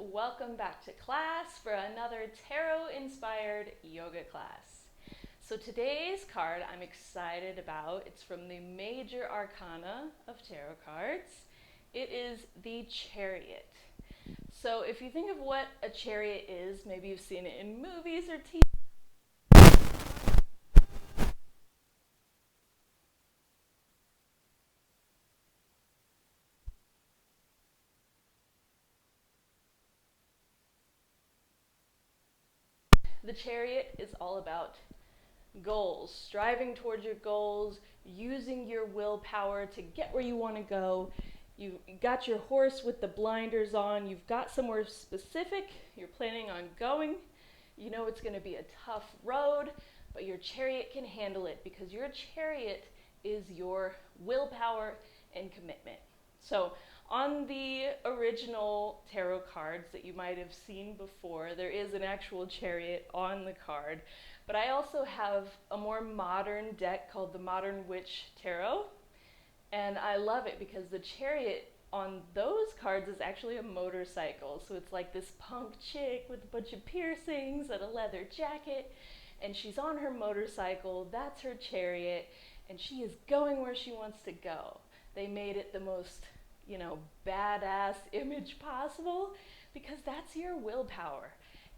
welcome back to class for another tarot-inspired yoga class. So today's card I'm excited about. It's from the major arcana of tarot cards. It is the Chariot. So if you think of what a chariot is, maybe you've seen it in movies or TV. The Chariot is all about goals, striving towards your goals, using your willpower to get where you want to go. You got your horse with the blinders on, you've got somewhere specific you're planning on going. You know it's going to be a tough road, but your chariot can handle it because your chariot is your willpower and commitment. So on the original tarot cards that you might have seen before, there is an actual chariot on the card, but I also have a more modern deck called the Modern Witch Tarot, and I love it because the chariot on those cards is actually a motorcycle. So it's like this punk chick with a bunch of piercings and a leather jacket, and she's on her motorcycle. That's her chariot, and she is going where she wants to go. They made it the most, badass image possible because that's your willpower.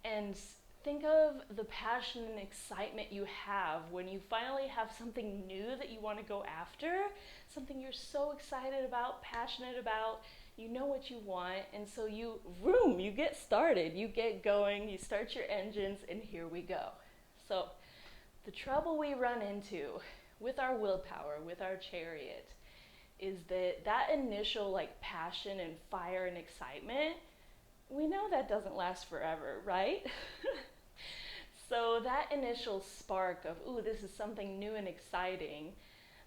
And think of the passion and excitement you have when you finally have something new that you want to go after, something you're so excited about, passionate about, you know what you want, and so you get started, you get going, you start your engines, and here we go. So the trouble we run into with our willpower, with our chariot, is that initial passion and fire and excitement, we know that doesn't last forever, right? So that initial spark of, ooh, this is something new and exciting,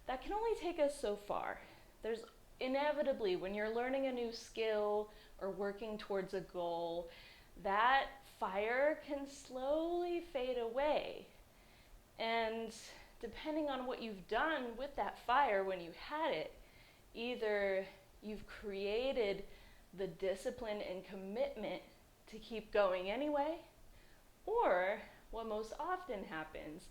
that can only take us so far. There's inevitably, when you're learning a new skill or working towards a goal, that fire can slowly fade away. And depending on what you've done with that fire when you had it, either you've created the discipline and commitment to keep going anyway, or what most often happens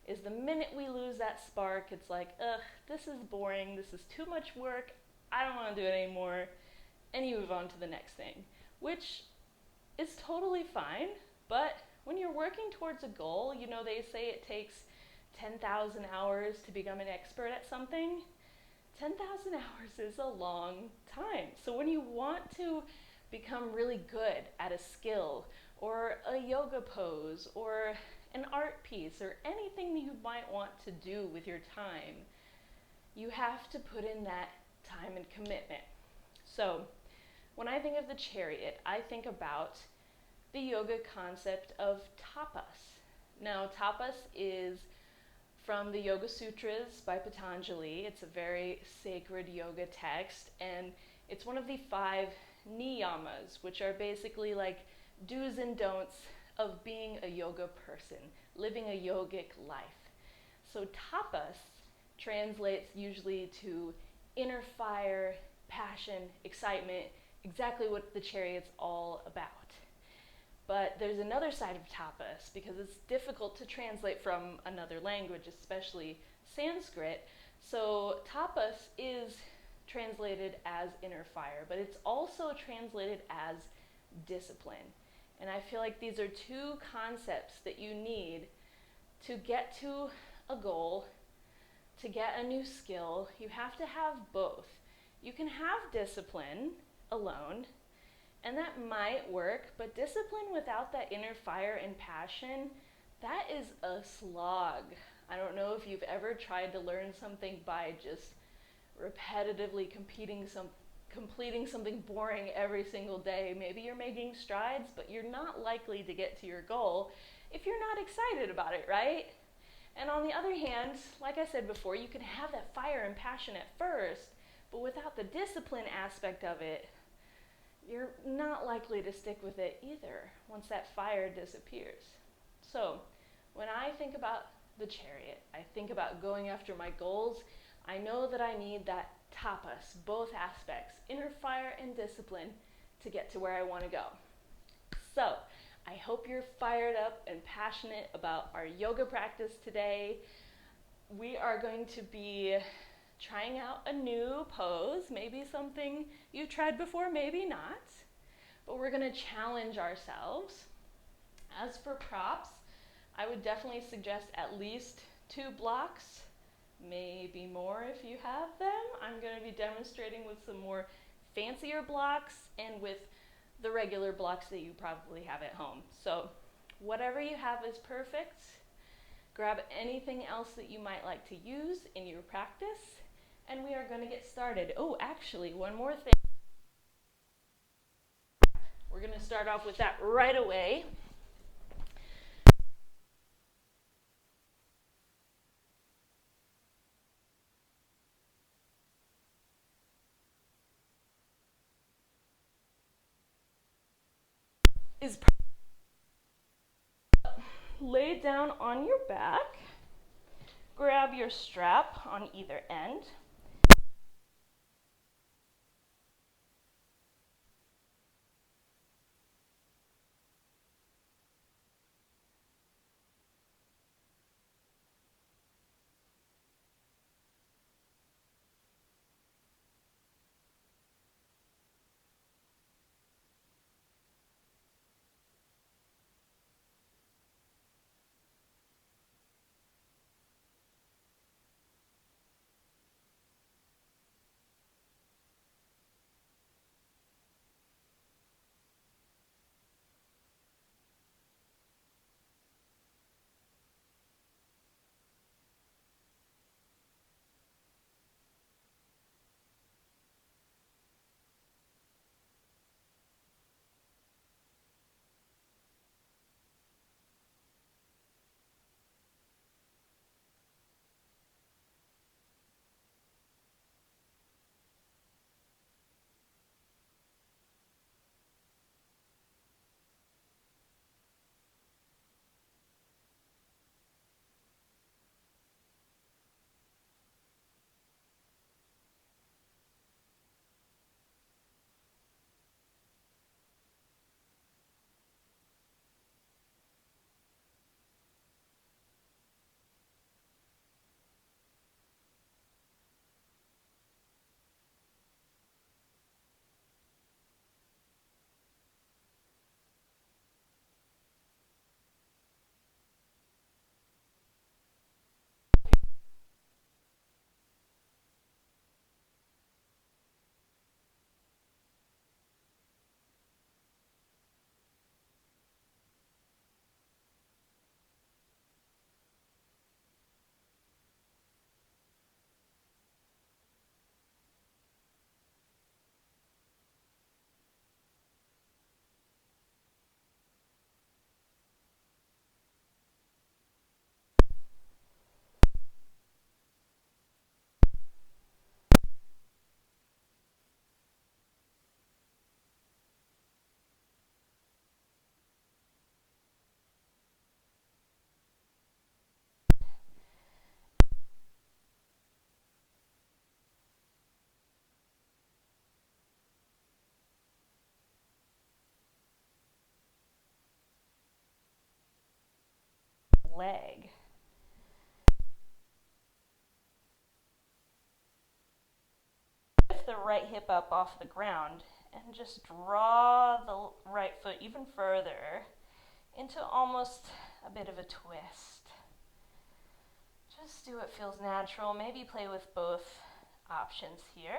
is the minute we lose that spark, it's like, ugh, this is boring, this is too much work, I don't want to do it anymore, and you move on to the next thing, which is totally fine. But when you're working towards a goal, they say it takes 10,000 hours to become an expert at something. 10,000 hours is a long time. So when you want to become really good at a skill or a yoga pose or an art piece or anything that you might want to do with your time, you have to put in that time and commitment. So when I think of the chariot, I think about the yoga concept of tapas. Now, tapas is from the Yoga Sutras by Patanjali. It's a very sacred yoga text, and it's one of the 5 niyamas, which are basically like do's and don'ts of being a yoga person, living a yogic life. So tapas translates usually to inner fire, passion, excitement, exactly what the chariot's all about. But there's another side of tapas because it's difficult to translate from another language, especially Sanskrit. So tapas is translated as inner fire, but it's also translated as discipline. And I feel like these are 2 concepts that you need to get to a goal, to get a new skill. You have to have both. You can have discipline alone, and that might work, but discipline without that inner fire and passion, that is a slog. I don't know if you've ever tried to learn something by just repetitively completing something boring every single day. Maybe you're making strides, but you're not likely to get to your goal if you're not excited about it, right? And on the other hand, like I said before, you can have that fire and passion at first, but without the discipline aspect of it, you're not likely to stick with it either once that fire disappears. So when I think about the chariot, I think about going after my goals. I know that I need that tapas, both aspects, inner fire and discipline, to get to where I want to go. So, I hope you're fired up and passionate about our yoga practice today. We are going to be trying out a new pose, maybe something you've tried before, maybe not. But we're going to challenge ourselves. As for props, I would definitely suggest at least 2 blocks, maybe more if you have them. I'm going to be demonstrating with some more fancier blocks and with the regular blocks that you probably have at home. So whatever you have is perfect. Grab anything else that you might like to use in your practice, and we are going to get started. Oh, actually, one more thing. We're going to start off with that right away. Is lay down on your back, grab your strap on either end. Leg. Lift the right hip up off the ground and just draw the right foot even further into almost a bit of a twist. Just do what feels natural. Maybe play with both options here.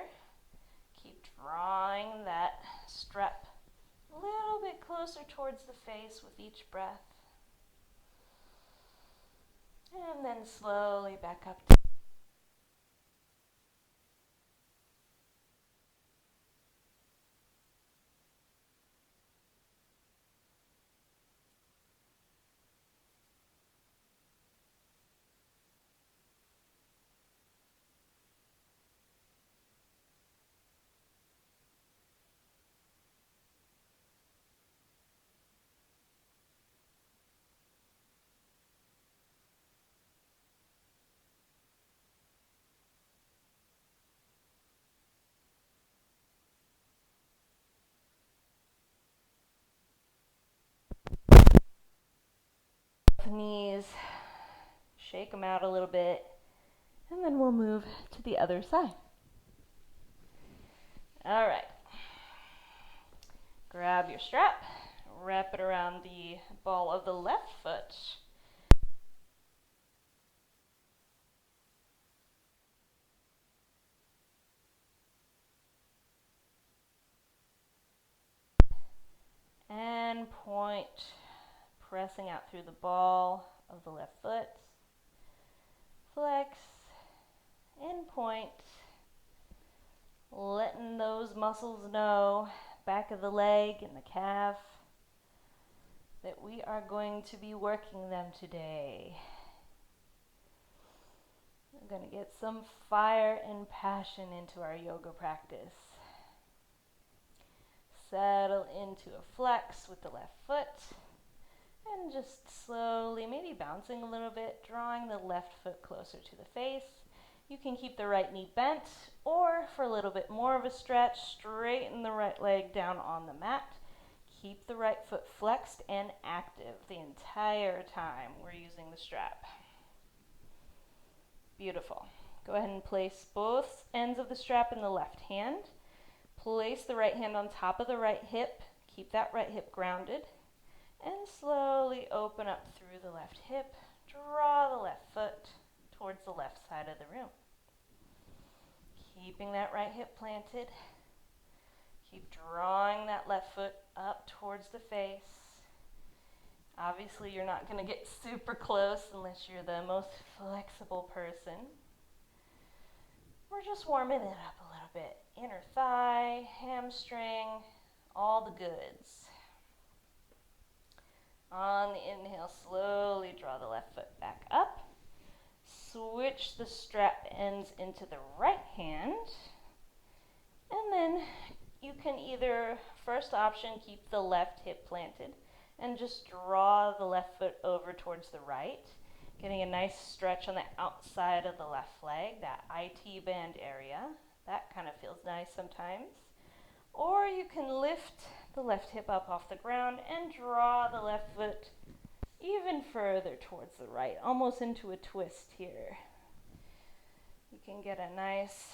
Keep drawing that strap a little bit closer towards the face with each breath. And then slowly back up. the knees, shake them out a little bit, and then we'll move to the other side. All right. Grab your strap, wrap it around the ball of the left foot. And point, pressing out through the ball of the left foot. Flex and point, letting those muscles know, back of the leg and the calf, that we are going to be working them today. We're going to get some fire and passion into our yoga practice. Settle into a flex with the left foot and just slowly, maybe bouncing a little bit, drawing the left foot closer to the face. You can keep the right knee bent, or for a little bit more of a stretch, straighten the right leg down on the mat. Keep the right foot flexed and active the entire time we're using the strap. Beautiful. Go ahead and place both ends of the strap in the left hand. Place the right hand on top of the right hip. Keep that right hip grounded. And slowly open up through the left hip. Draw the left foot towards the left side of the room. Keeping that right hip planted. Keep drawing that left foot up towards the face. Obviously, you're not going to get super close unless you're the most flexible person. We're just warming it up a little bit. Inner thigh, hamstring, all the goods. On the inhale, slowly draw the left foot back up. Switch the strap ends into the right hand. And then you can either, first option, keep the left hip planted and just draw the left foot over towards the right, getting a nice stretch on the outside of the left leg, that IT band area. That kind of feels nice sometimes. Or you can lift the left hip up off the ground and draw the left foot even further towards the right, almost into a twist here. You can get a nice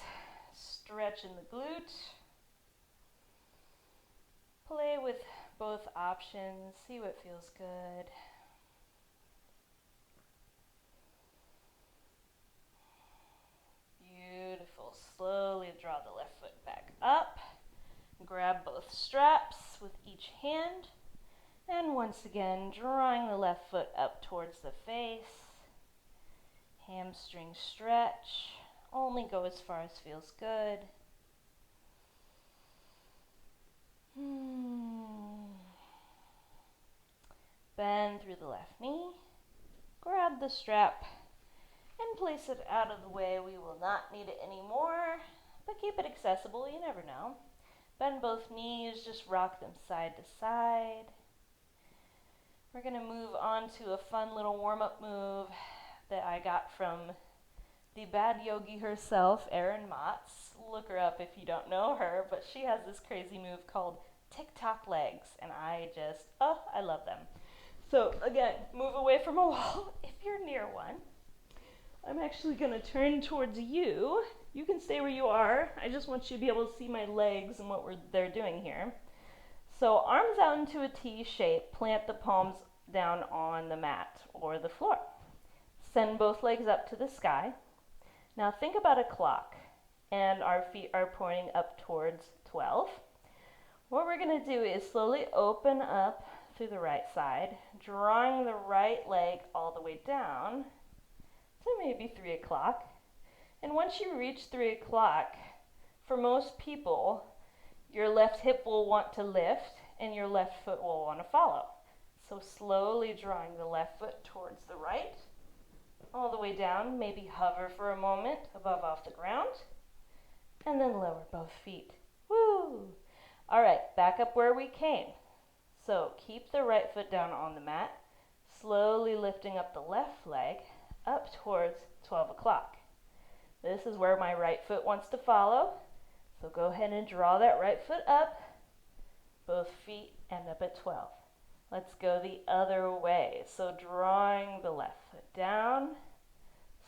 stretch in the glute. Play with both options, see what feels good. Beautiful. Slowly draw the left foot back up. Grab both straps with each hand. And once again, drawing the left foot up towards the face. Hamstring stretch. Only go as far as feels good. Bend through the left knee. Grab the strap and place it out of the way. We will not need it anymore, but keep it accessible, you never know. Bend both knees, just rock them side to side. We're going to move on to a fun little warm-up move that I got from the bad yogi herself, Erin Motz. Look her up if you don't know her, but she has this crazy move called TikTok legs, and I love them. So again, move away from a wall if you're near one. I'm actually going to turn towards you. You can stay where you are. I just want you to be able to see my legs and what they're doing here. So arms out into a T shape, plant the palms down on the mat or the floor. Send both legs up to the sky. Now think about a clock, and our feet are pointing up towards 12. What we're going to do is slowly open up through the right side, drawing the right leg all the way down to maybe 3 o'clock. And once you reach 3 o'clock, for most people, your left hip will want to lift and your left foot will want to follow. So slowly drawing the left foot towards the right, all the way down, maybe hover for a moment above off the ground, and then lower both feet. Woo! All right, back up where we came. So keep the right foot down on the mat, slowly lifting up the left leg up towards 12 o'clock. This is where my right foot wants to follow. So go ahead and draw that right foot up. Both feet end up at 12. Let's go the other way. So drawing the left foot down,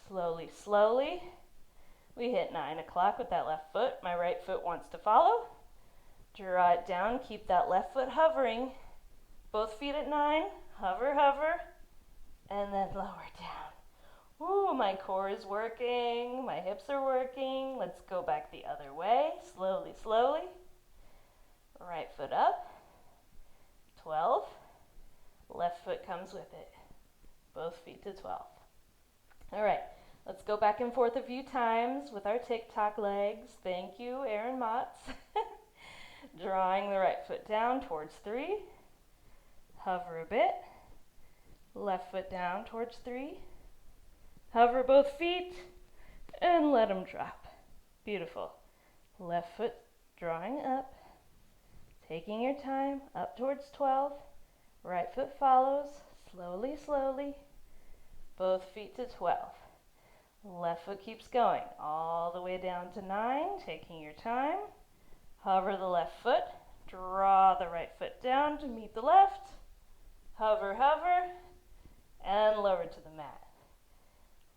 slowly, slowly. We hit 9 o'clock with that left foot. My right foot wants to follow. Draw it down, keep that left foot hovering. Both feet at 9, hover, hover, and then lower down. Ooh, my core is working, my hips are working. Let's go back the other way, slowly, slowly. Right foot up, 12. Left foot comes with it. Both feet to 12. All right, let's go back and forth a few times with our TikTok legs. Thank you, Aaron Motz. Drawing the right foot down towards 3. Hover a bit. Left foot down towards 3. Hover both feet and let them drop. Beautiful. Left foot drawing up. Taking your time up towards 12. Right foot follows. Slowly, slowly. Both feet to 12. Left foot keeps going all the way down to 9. Taking your time. Hover the left foot. Draw the right foot down to meet the left. Hover, hover, and lower to the mat.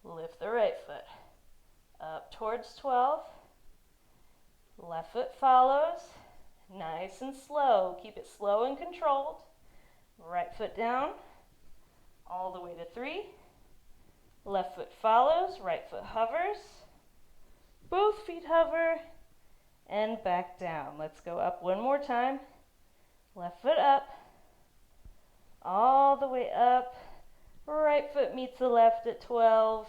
Lift the right foot up towards 12. Left foot follows. Nice and slow. Keep it slow and controlled. Right foot down all the way to 3. Left foot follows. Right foot hovers. Both feet hover and back down. Let's go up one more time. Left foot up. All the way up. Right foot meets the left at 12.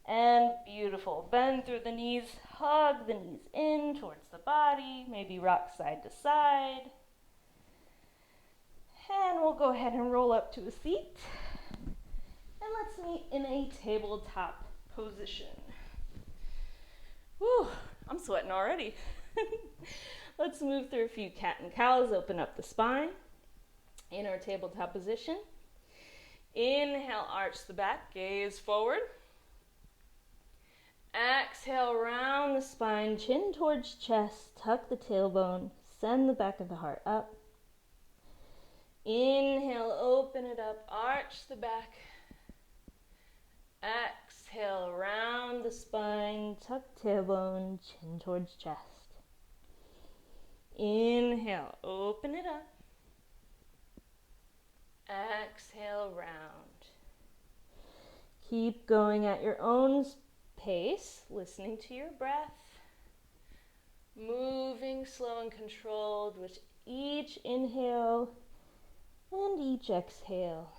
And beautiful. Bend through the knees. Hug the knees in towards the body. Maybe rock side to side. And we'll go ahead and roll up to a seat. And let's meet in a tabletop position. Whew, I'm sweating already. Let's move through a few cat and cows. Open up the spine in our tabletop position. Inhale, arch the back, gaze forward. Exhale, round the spine, chin towards chest, tuck the tailbone, send the back of the heart up. Inhale, open it up, arch the back. Exhale, round the spine, tuck tailbone, chin towards chest. Inhale, open it up. Exhale, round. Keep going at your own pace, listening to your breath. Moving slow and controlled with each inhale and each exhale.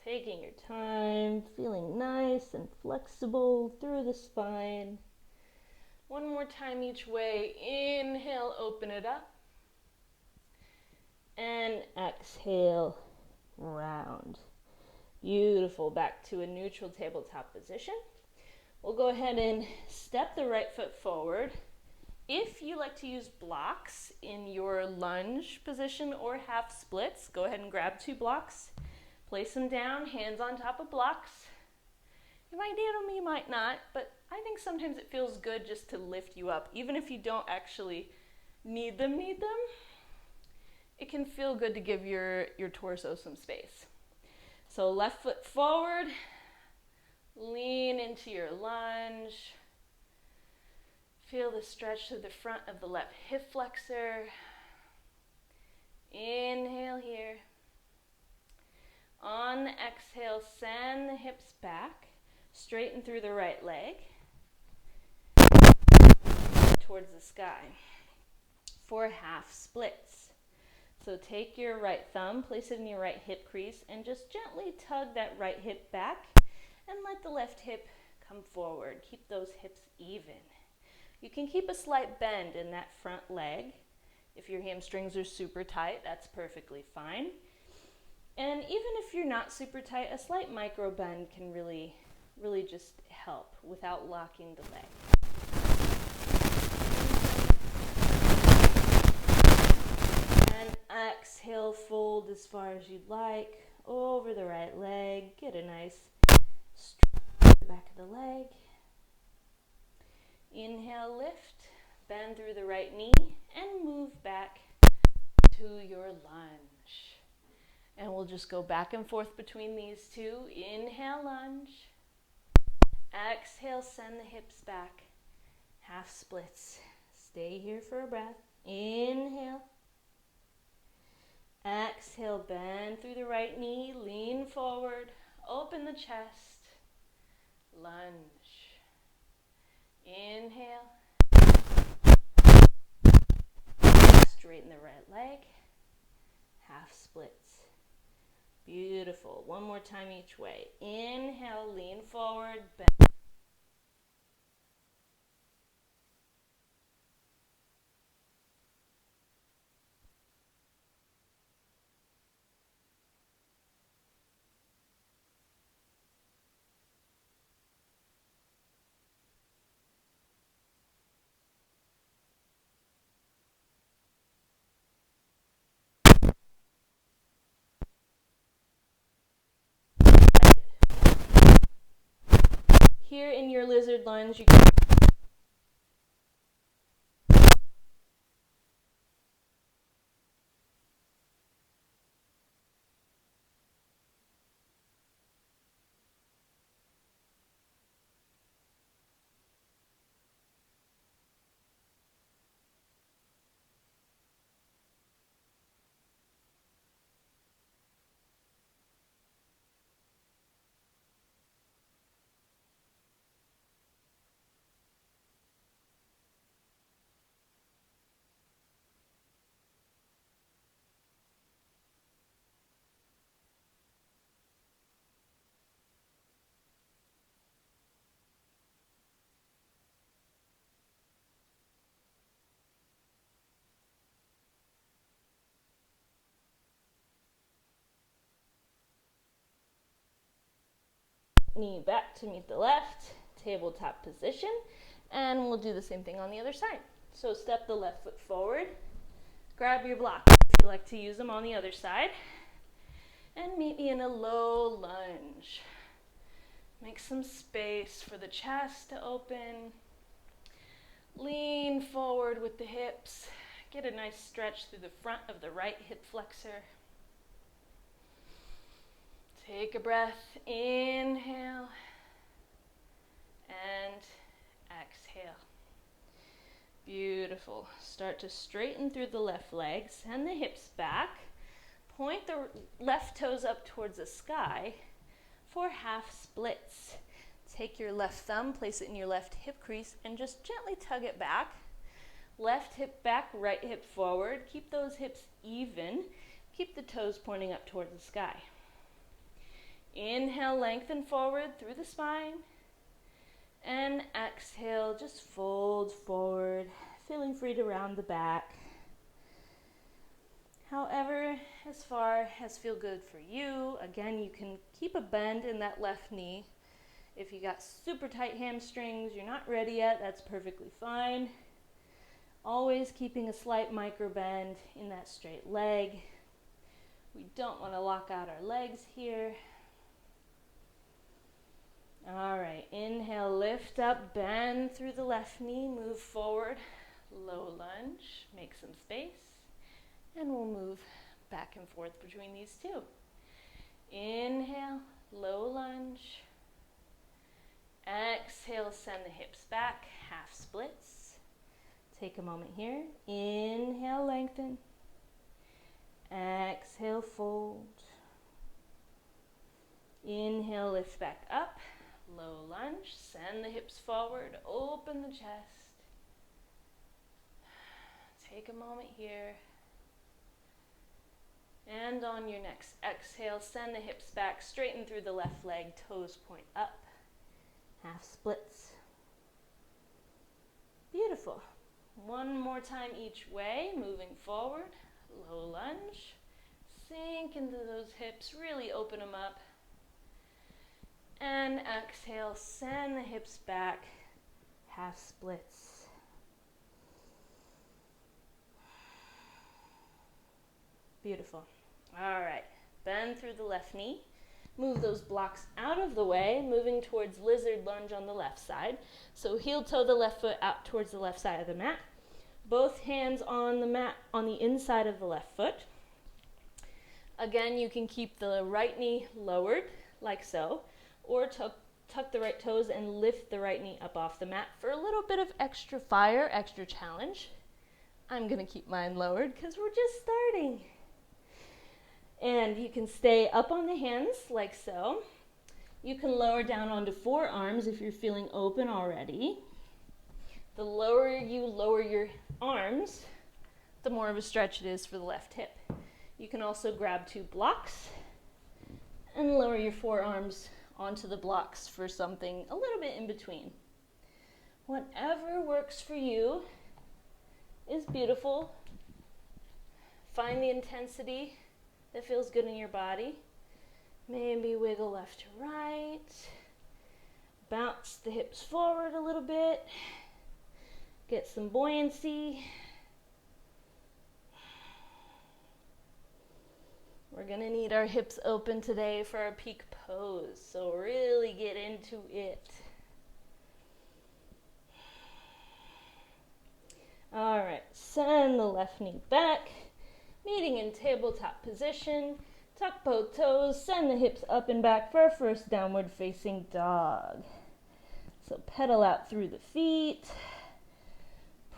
Taking your time, feeling nice and flexible through the spine. One more time each way. Inhale, open it up. And exhale, round. Beautiful. Back to a neutral tabletop position. We'll go ahead and step the right foot forward. If you like to use blocks in your lunge position or half splits, go ahead and grab 2 blocks. Place them down, hands on top of blocks. You might need them, you might not, but I think sometimes it feels good just to lift you up. Even if you don't actually need them. It can feel good to give your torso some space. So left foot forward, lean into your lunge. Feel the stretch through the front of the left hip flexor. Inhale here. On the exhale, send the hips back, straighten through the right leg towards the sky for half splits. So take your right thumb, place it in your right hip crease, and just gently tug that right hip back and let the left hip come forward. Keep those hips even. You can keep a slight bend in that front leg. If your hamstrings are super tight, that's perfectly fine. And even if you're not super tight, a slight micro bend can really just help without locking the leg. And exhale, fold as far as you'd like, over the right leg. Get a nice stretch to the back of the leg. Inhale, lift. bend through the right knee, and move back to your lunge. And we'll just go back and forth between these two. Inhale, lunge. Exhale, send the hips back. Half splits. Stay here for a breath. Inhale. Exhale, bend through the right knee, lean forward, open the chest, lunge. Inhale. Straighten the right leg. Half splits. Beautiful. One more time each way. Inhale, lean forward, bend. Here in your lizard lunge, you can knee back to meet the left, tabletop position, and we'll do the same thing on the other side. So step the left foot forward, grab your blocks if you like to use them on the other side, and meet me in a low lunge. Make some space for the chest to open. Lean forward with the hips. Get a nice stretch through the front of the right hip flexor. Take a breath, inhale, and exhale. Beautiful. Start to straighten through the left leg, send the hips back, point the left toes up towards the sky for half splits. Take your left thumb, place it in your left hip crease, and just gently tug it back. Left hip back, right hip forward. Keep those hips even. Keep the toes pointing up towards the sky. Inhale, lengthen forward through the spine. And exhale, just fold forward, feeling free to round the back. However, as far as feel good for you. Again, you can keep a bend in that left knee. If you got super tight hamstrings, you're not ready yet, that's perfectly fine. Always keeping a slight micro bend in that straight leg. We don't want to lock out our legs here. All right, inhale, lift up, bend through the left knee, move forward, low lunge, make some space, and we'll move back and forth between these two. Inhale, low lunge. Exhale, send the hips back, half splits. Take a moment here. Inhale, lengthen. Exhale, fold. Inhale, lift back up. Low lunge, send the hips forward, open the chest. Take a moment here. And on your next exhale, send the hips back, straighten through the left leg, toes point up. Half splits. Beautiful. One more time each way, moving forward, low lunge. Sink into those hips, really open them up. And exhale, send the hips back, half splits. Beautiful. All right, bend through the left knee. Move those blocks out of the way, moving towards lizard lunge on the left side. So heel toe the left foot out towards the left side of the mat. Both hands on the mat on the inside of the left foot. Again, you can keep the right knee lowered, like so, or tuck the right toes and lift the right knee up off the mat for a little bit of extra fire, extra challenge. I'm going to keep mine lowered because we're just starting. And you can stay up on the hands, like so. You can lower down onto forearms if you're feeling open already. The lower you lower your arms, the more of a stretch it is for the left hip. You can also grab 2 blocks and lower your forearms onto the blocks for something a little bit in between. Whatever works for you is beautiful. Find the intensity that feels good in your body. Maybe wiggle left to right. Bounce the hips forward a little bit. Get some buoyancy. We're gonna need our hips open today for our peak pose, so really get into it. All right, send the left knee back, meeting in tabletop position. Tuck both toes, send the hips up and back for our first downward facing dog. So pedal out through the feet.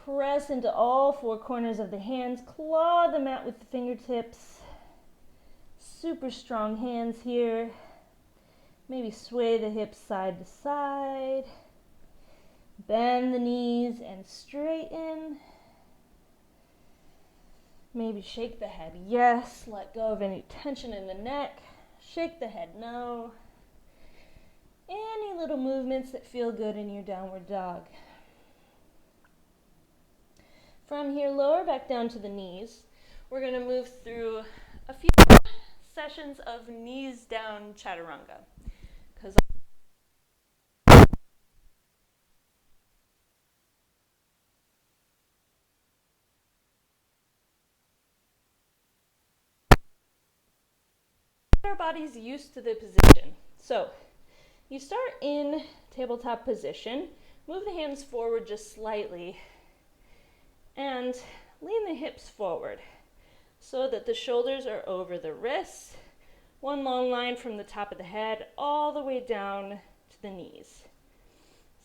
Press into all 4 corners of the hands. Claw the mat with the fingertips. Super strong hands here. Maybe sway the hips side to side. Bend the knees and straighten. Maybe shake the head yes. Let go of any tension in the neck. Shake the head no. Any little movements that feel good in your downward dog. From here, lower back down to the knees. We're going to move through a few sessions of knees down chaturanga. Because our body's used to the position. So you start in tabletop position, move the hands forward just slightly, and lean the hips forward so that the shoulders are over the wrists. One long line from the top of the head all the way down to the knees.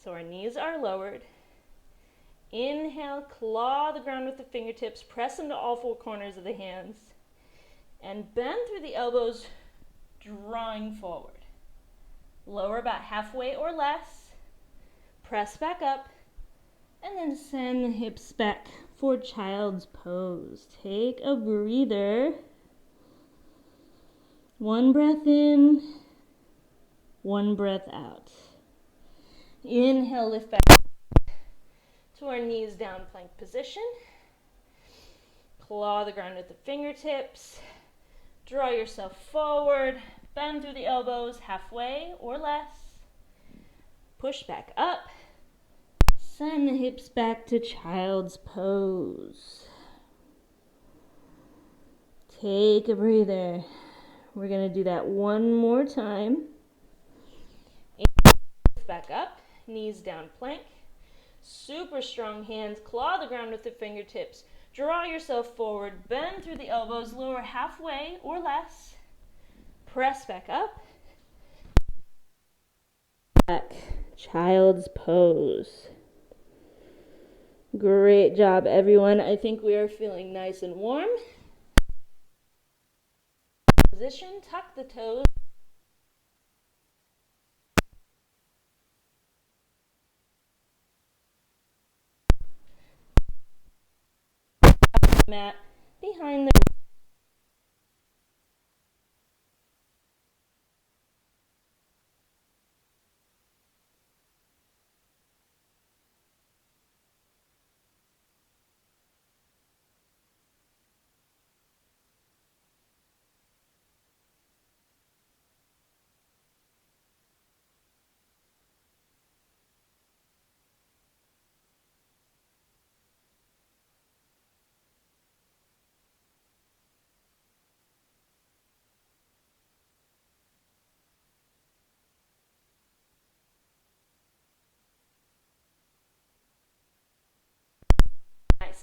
So our knees are lowered. Inhale, claw the ground with the fingertips, press into all 4 corners of the hands, and bend through the elbows, drawing forward. Lower about halfway or less, press back up, and then send the hips back for child's pose. Take a breather. 1 breath in, 1 breath out. Inhale, lift back to our knees down plank position. Claw the ground with the fingertips. Draw yourself forward. Bend through the elbows halfway or less. Push back up. Send the hips back to child's pose. Take a breather. We're going to do that 1 more time. Lift back up. Knees down plank. Super strong hands. Claw the ground with the fingertips. Draw yourself forward. Bend through the elbows. Lower halfway or less. Press back up. Back. Child's pose. Great job, everyone. I think we are feeling nice and warm. Position. Tuck the toes. Mat behind the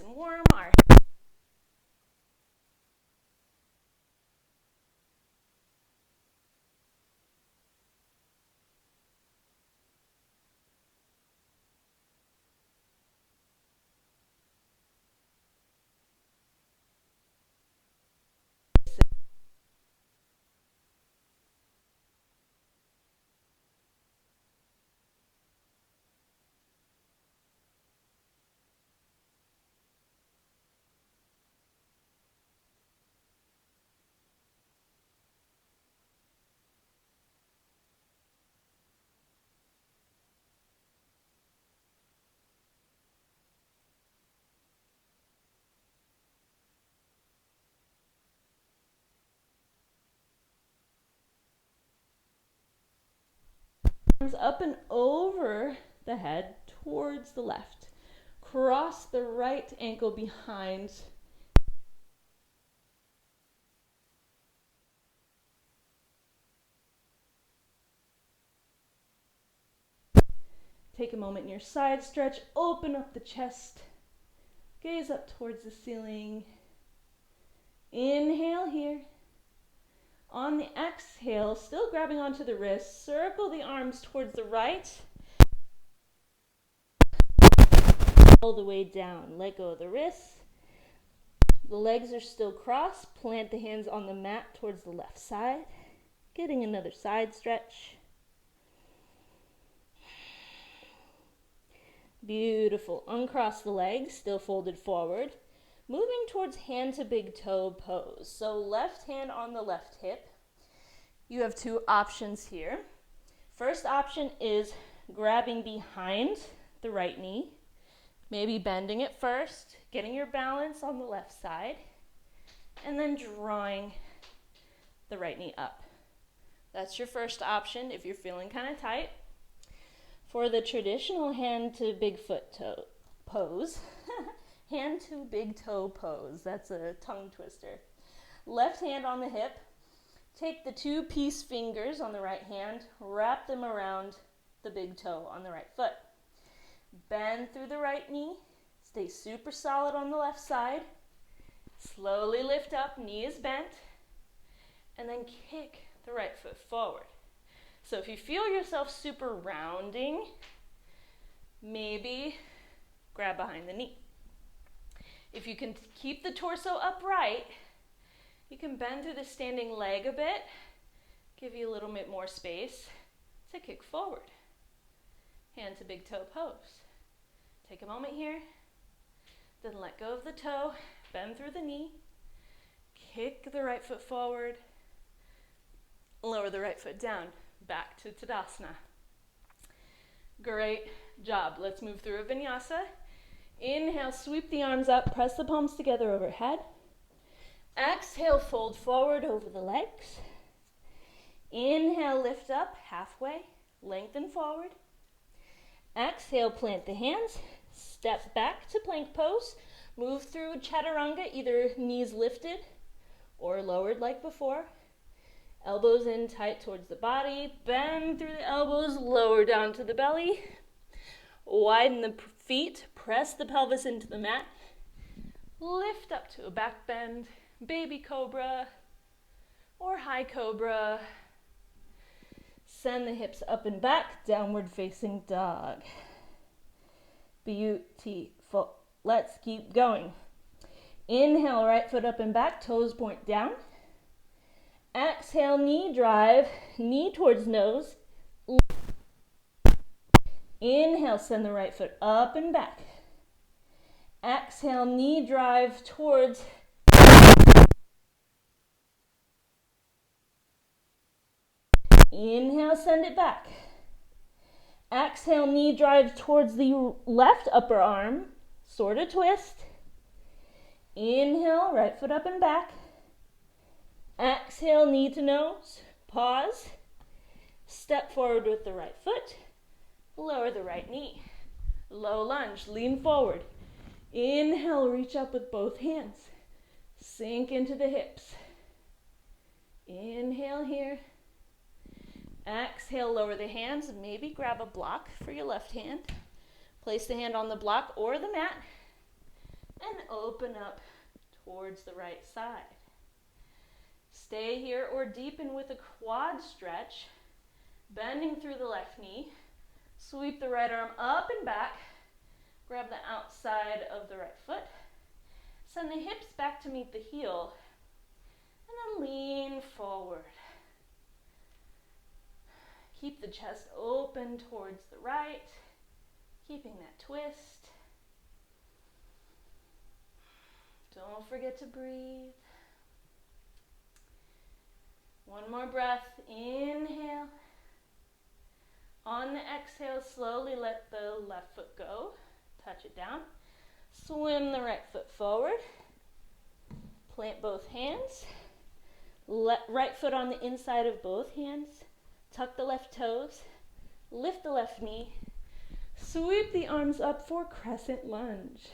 nice and warm. Our arms up and over the head towards the left. Cross the right ankle behind. Take a moment in your side stretch. Open up the chest. Gaze up towards the ceiling. Inhale here. On the exhale, still grabbing onto the wrists, circle the arms towards the right. All the way down. Let go of the wrists. The legs are still crossed. Plant the hands on the mat towards the left side. Getting another side stretch. Beautiful. Uncross the legs, still folded forward. Moving towards hand to big toe pose. So left hand on the left hip. You have two options here. First option is grabbing behind the right knee. Maybe bending it first, getting your balance on the left side, and then drawing the right knee up. That's your first option if you're feeling kind of tight. For the traditional hand to big foot toe pose, hand to big toe pose, that's a tongue twister. Left hand on the hip, take the two peace fingers on the right hand, wrap them around the big toe on the right foot. Bend through the right knee, stay super solid on the left side. Slowly lift up, knee is bent, and then kick the right foot forward. So if you feel yourself super rounding, maybe grab behind the knee. If you can keep the torso upright, you can bend through the standing leg a bit, give you a little bit more space to kick forward. Hand to big toe pose. Take a moment here, then let go of the toe, bend through the knee, kick the right foot forward, lower the right foot down. Back to Tadasana. Great job. Let's move through a Vinyasa. Inhale, sweep the arms up, press the palms together overhead. Exhale, fold forward over the legs. Inhale, lift up halfway, lengthen forward. Exhale, plant the hands, step back to plank pose. Move through Chaturanga, either knees lifted or lowered like before. Elbows in tight towards the body. Bend through the elbows, lower down to the belly. Widen the feet, press the pelvis into the mat. Lift up to a back bend, baby cobra or high cobra. Send the hips up and back, downward facing dog. Beautiful. Let's keep going. Inhale, right foot up and back, toes point down. Exhale, knee drive, knee towards nose. Inhale, send the right foot up and back. Exhale, knee drive towards. Inhale, send it back. Exhale, knee drive towards the left upper arm, sort of twist. Inhale, right foot up and back. Exhale, knee to nose, pause. Step forward with the right foot, lower the right knee. Low lunge, lean forward. Inhale, reach up with both hands. Sink into the hips. Inhale here. Exhale, lower the hands and maybe grab a block for your left hand. Place the hand on the block or the mat. and open up towards the right side. Stay here or deepen with a quad stretch, bending through the left knee. Sweep the right arm up and back. Grab the outside of the right foot. Send the hips back to meet the heel. And then lean forward. Keep the chest open towards the right, keeping that twist. Don't forget to breathe. One more breath. Inhale. On the exhale, slowly let the left foot go. Touch it down. Swim the right foot forward. Plant both hands. Right foot on the inside of both hands. Tuck the left toes. Lift the left knee. Sweep the arms up for crescent lunge.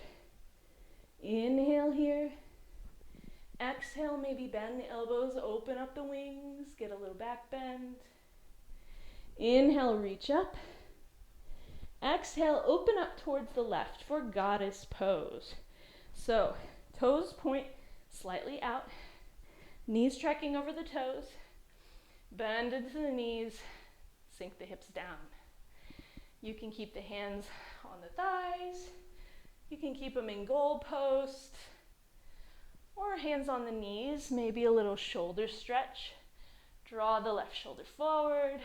Inhale here. Exhale, maybe bend the elbows, open up the wings, get a little back bend. Inhale, reach up. Exhale, open up towards the left for goddess pose. So, toes point slightly out, knees trekking over the toes, bend into the knees, sink the hips down. You can keep the hands on the thighs, you can keep them in goal post, or hands on the knees, maybe a little shoulder stretch. Draw the left shoulder forward,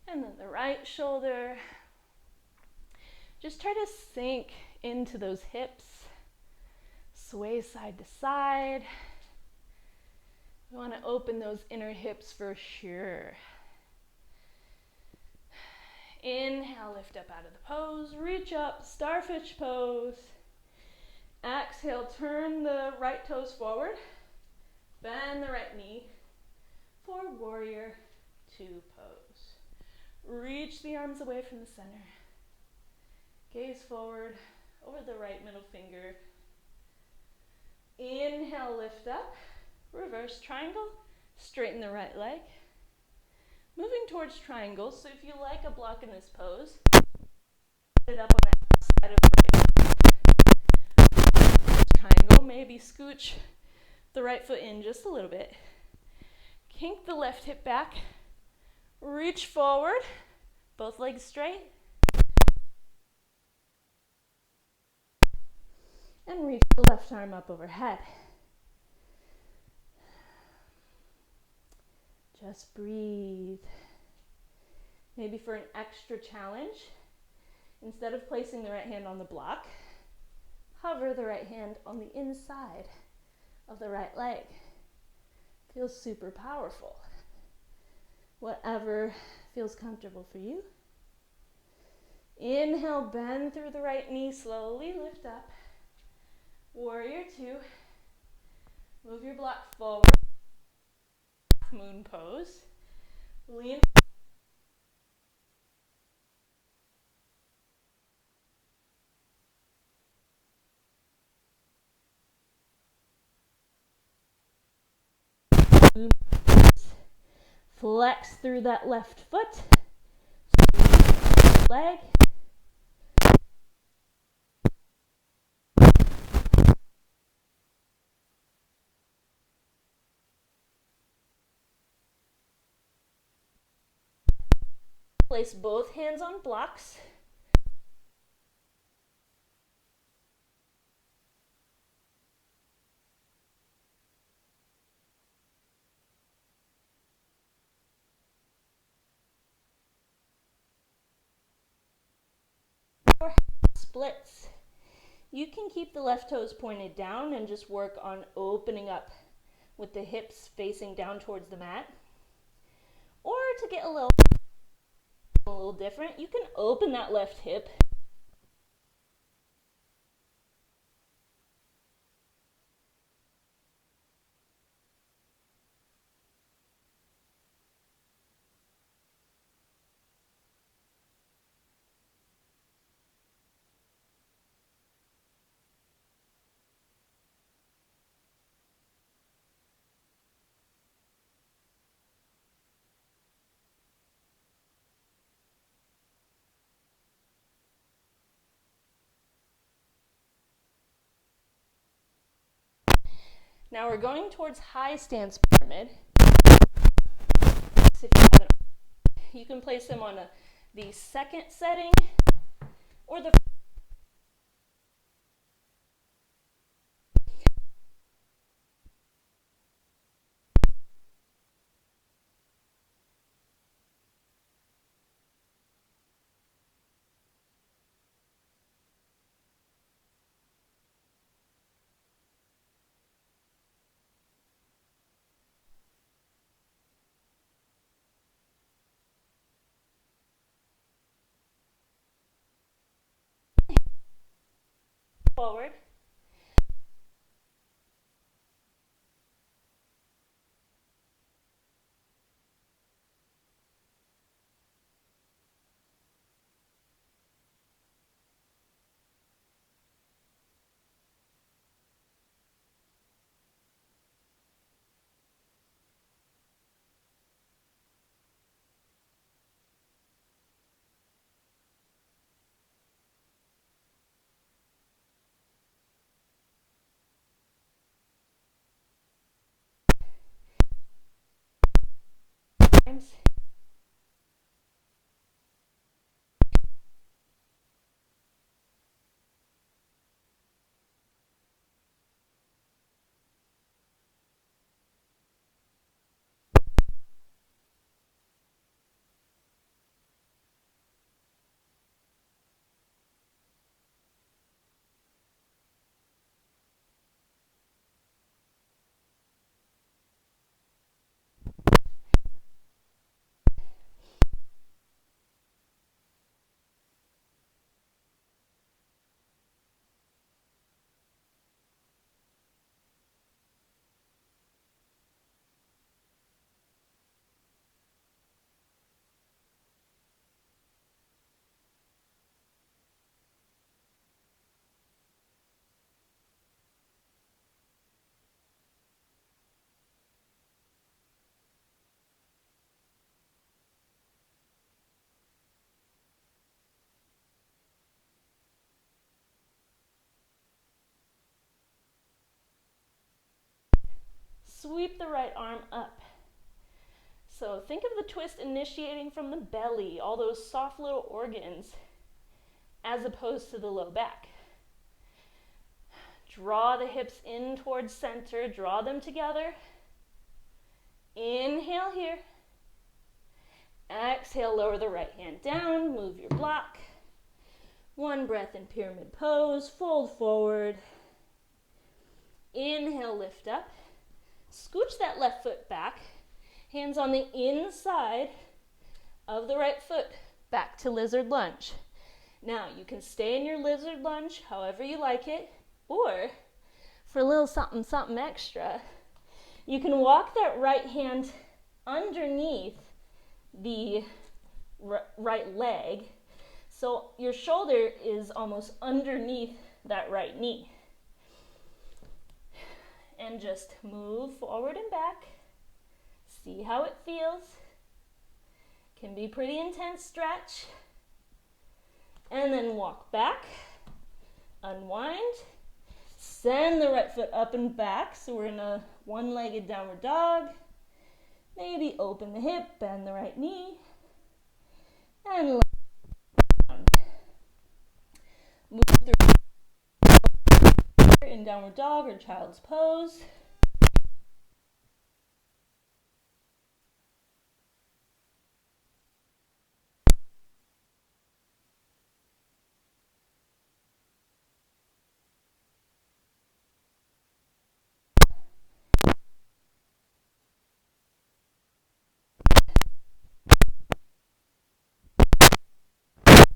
and then the right shoulder. Just try to sink into those hips. Sway side to side. We want to open those inner hips for sure. Inhale, lift up out of the pose. Reach up, starfish pose. Exhale, turn the right toes forward. Bend the right knee for warrior two pose. Reach the arms away from the center. Gaze forward over the right middle finger. Inhale, lift up. Reverse triangle. Straighten the right leg. Moving towards triangle. So if you like a block in this pose, put it up on the outside of the right triangle. Maybe scooch the right foot in just a little bit. Kink the left hip back. Reach forward. Both legs straight. And reach the left arm up overhead. Just breathe. Maybe for an extra challenge, instead of placing the right hand on the block, hover the right hand on the inside of the right leg. Feels super powerful. Whatever feels comfortable for you. Inhale, bend through the right knee, slowly lift up. Warrior two. Move your block forward. Moon pose. Lean. Moon pose. Flex through that left foot. Leg. Place both hands on blocks. Or splits. You can keep the left toes pointed down and just work on opening up with the hips facing down towards the mat. Or to get a little different, you can open that left hip. Now we're going towards high stance pyramid. You can place them on the second setting or the forward. Sweep the right arm up. So think of the twist initiating from the belly, all those soft little organs, as opposed to the low back. Draw the hips in towards center, draw them together. Inhale here. Exhale, lower the right hand down, move your block. One breath in pyramid pose, fold forward. Inhale, lift up. Scooch that left foot back. Hands on the inside of the right foot, back to lizard lunge. Now, you can stay in your lizard lunge however you like it, or for a little something, something extra, you can walk that right hand underneath the right leg, so your shoulder is almost underneath that right knee. And just move forward and back. See how it feels. Can be pretty intense stretch. And then walk back, unwind, send the right foot up and back. So we're in a one-legged downward dog. Maybe open the hip, bend the right knee, and lay down. Move through in downward dog or child's pose.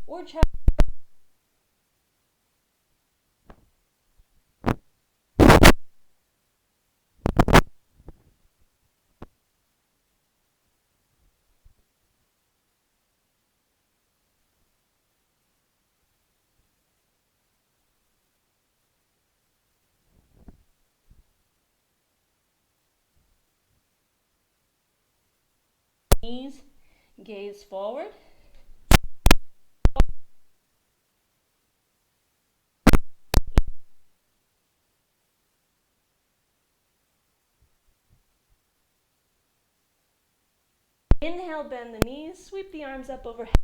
Or child. Knees, gaze forward. Inhale, bend the knees, sweep the arms up overhead.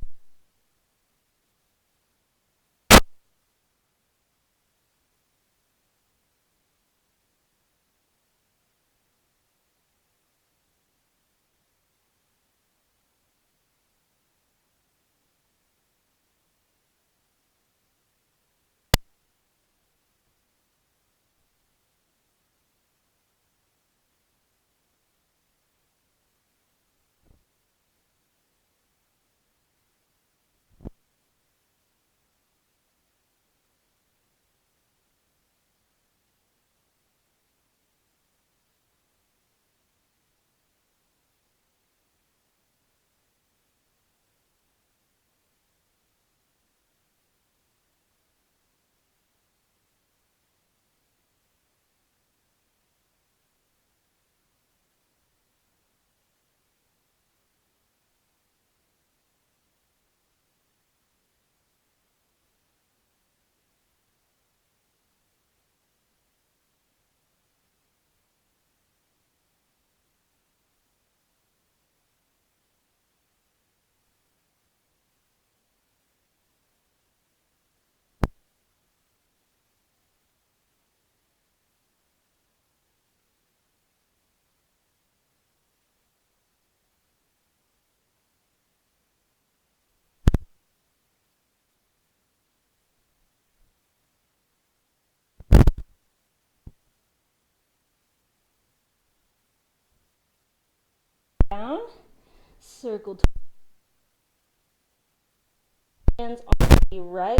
Down, circle hands on the right.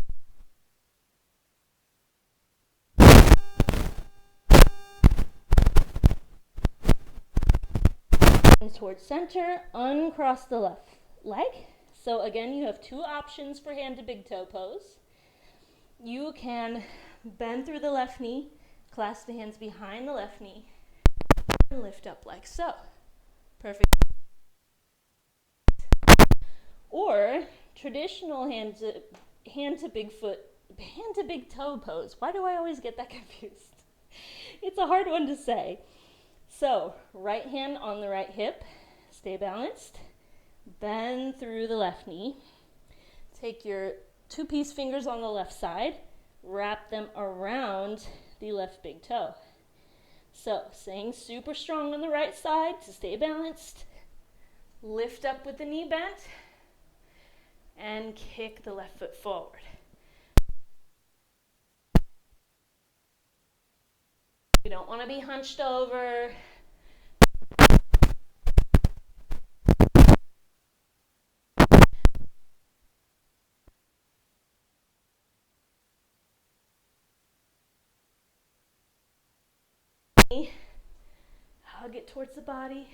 Towards center, uncross the left leg. So again, you have two options for hand to big toe pose. You can bend through the left knee, clasp the hands behind the left knee, and lift up like so. Perfect. Or traditional hand to big toe pose. Why do I always get that confused? It's a hard one to say. So, right hand on the right hip, stay balanced, bend through the left knee, take your two-piece fingers on the left side, wrap them around the left big toe. So, staying super strong on the right side to stay balanced, lift up with the knee bent, and kick the left foot forward. You don't want to be hunched over. Hug it towards the body.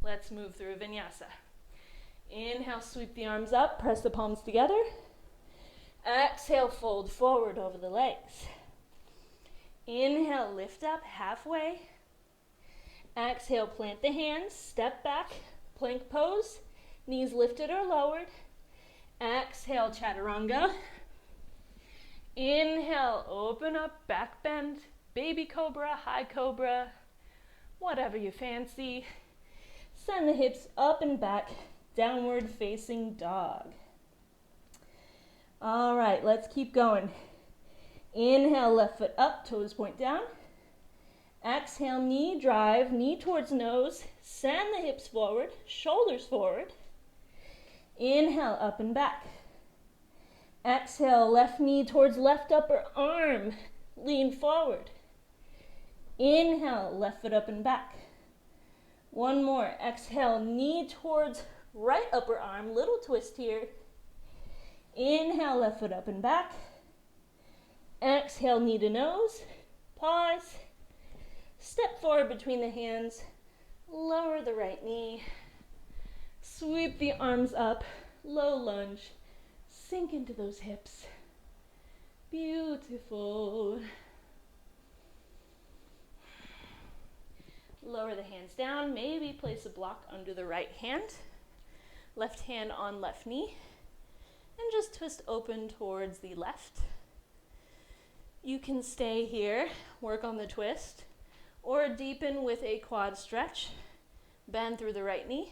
Let's move through Vinyasa. Inhale, sweep the arms up, press the palms together. Exhale, fold forward over the legs. Inhale, lift up halfway. Exhale, plant the hands, step back, plank pose, knees lifted or lowered. Exhale, chaturanga. Inhale, open up, back bend, baby cobra, high cobra, whatever you fancy. Send the hips up and back, downward facing dog. All right, let's keep going. Inhale, left foot up, toes point down. Exhale, knee drive, knee towards nose. Send the hips forward, shoulders forward. Inhale, up and back. Exhale, left knee towards left upper arm. Lean forward. Inhale, left foot up and back. One more. Exhale, knee towards right upper arm. Little twist here. Inhale, left foot up and back. Exhale, knee to nose. Pause. Step forward between the hands. Lower the right knee. Sweep the arms up. Low lunge. Sink into those hips. Beautiful. Lower the hands down. Maybe place a block under the right hand. Left hand on left knee. And just twist open towards the left. You can stay here, work on the twist, or deepen with a quad stretch. Bend through the right knee,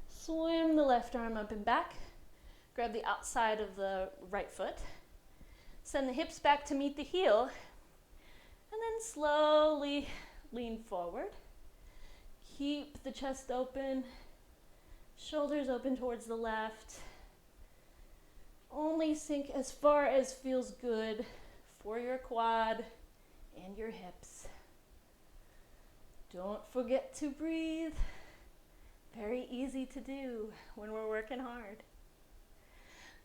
swim the left arm up and back, grab the outside of the right foot, send the hips back to meet the heel, and then slowly lean forward. Keep the chest open, shoulders open towards the left. Only sink as far as feels good for your quad and your hips. Don't forget to breathe. Very easy to do when we're working hard.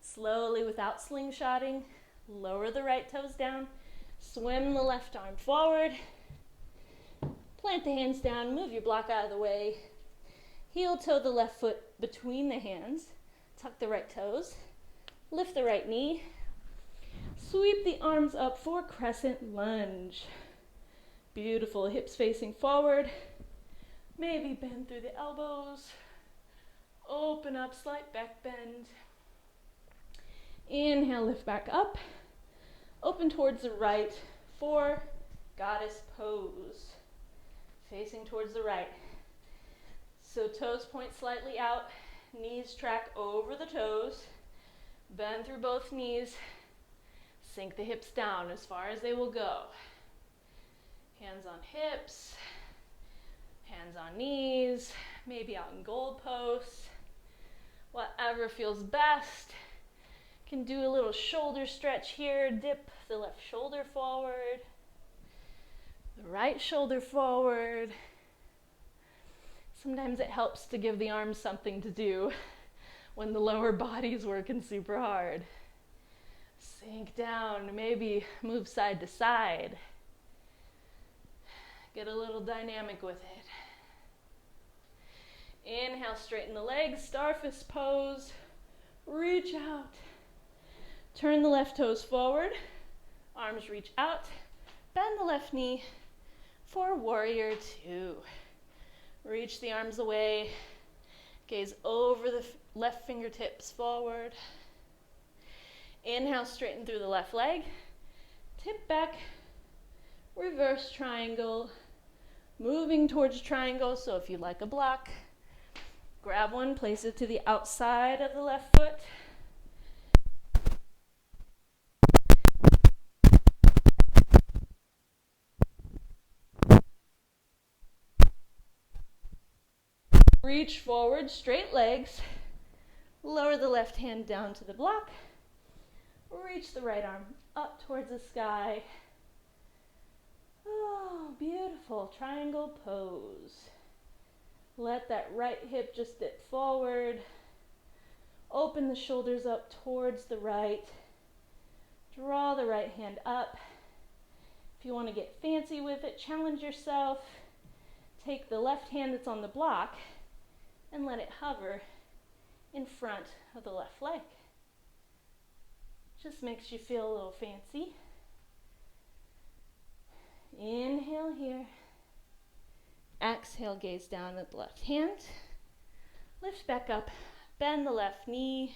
Slowly, without slingshotting, lower the right toes down, swim the left arm forward, plant the hands down, move your block out of the way, heel toe the left foot between the hands, tuck the right toes, lift the right knee, sweep the arms up for crescent lunge. Beautiful, hips facing forward. Maybe bend through the elbows. Open up, slight back bend. Inhale, lift back up. Open towards the right for goddess pose. Facing towards the right. So toes point slightly out. Knees track over the toes. Bend through both knees. Sink the hips down as far as they will go. Hands on hips, hands on knees, maybe out in gold posts. Whatever feels best. Can do a little shoulder stretch here. Dip the left shoulder forward, the right shoulder forward. Sometimes it helps to give the arms something to do when the lower body's working super hard. Sink down, maybe move side to side. Get a little dynamic with it. Inhale, straighten the legs, starfish pose. Reach out. Turn the left toes forward. Arms reach out. Bend the left knee for warrior two. Reach the arms away. Gaze over the left fingertips forward. Inhale, straighten through the left leg. Tip back. Reverse triangle. Moving towards triangle, so if you like a block, grab one, place it to the outside of the left foot. Reach forward, straight legs. Lower the left hand down to the block. Reach the right arm up towards the sky. Oh, beautiful. Triangle pose. Let that right hip just dip forward. Open the shoulders up towards the right. Draw the right hand up. If you want to get fancy with it, challenge yourself. Take the left hand that's on the block and let it hover in front of the left leg. Just makes you feel a little fancy. Inhale here. Exhale, gaze down at the left hand. Lift back up, bend the left knee.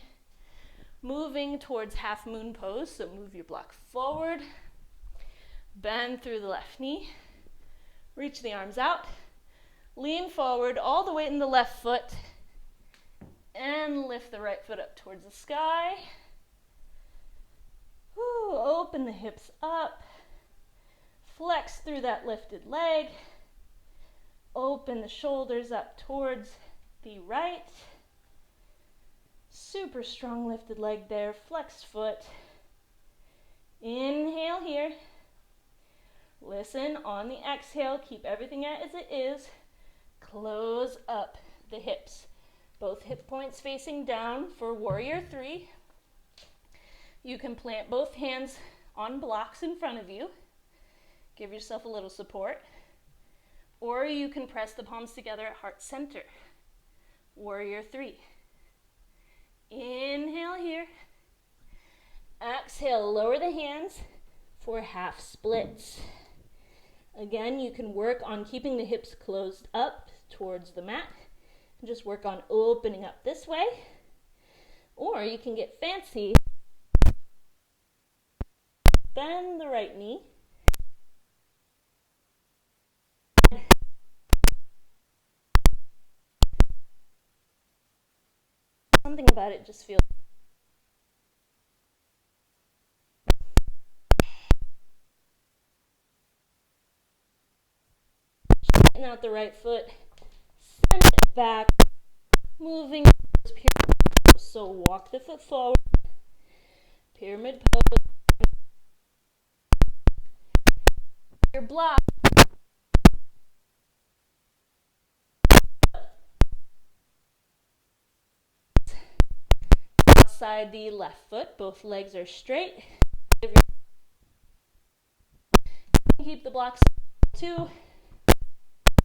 Moving towards half moon pose, so move your block forward. Bend through the left knee. Reach the arms out. Lean forward, all the weight in the left foot. And lift the right foot up towards the sky. Whew, open the hips up. Flex through that lifted leg. Open the shoulders up towards the right. Super strong lifted leg there. Flexed foot. Inhale here. Listen on the exhale. Keep everything as it is. Close up the hips. Both hip points facing down for warrior three. You can plant both hands on blocks in front of you. Give yourself a little support. Or you can press the palms together at heart center. Warrior three. Inhale here. Exhale, lower the hands for half splits. Again, you can work on keeping the hips closed up towards the mat. And just work on opening up this way. Or you can get fancy Bend the right knee. Something about it just feels. Straighten out the right foot. Send it back. Moving towards pyramid pose. So walk the foot forward. Pyramid pose. Your block. Outside the left foot. Both legs are straight. Keep the blocks 2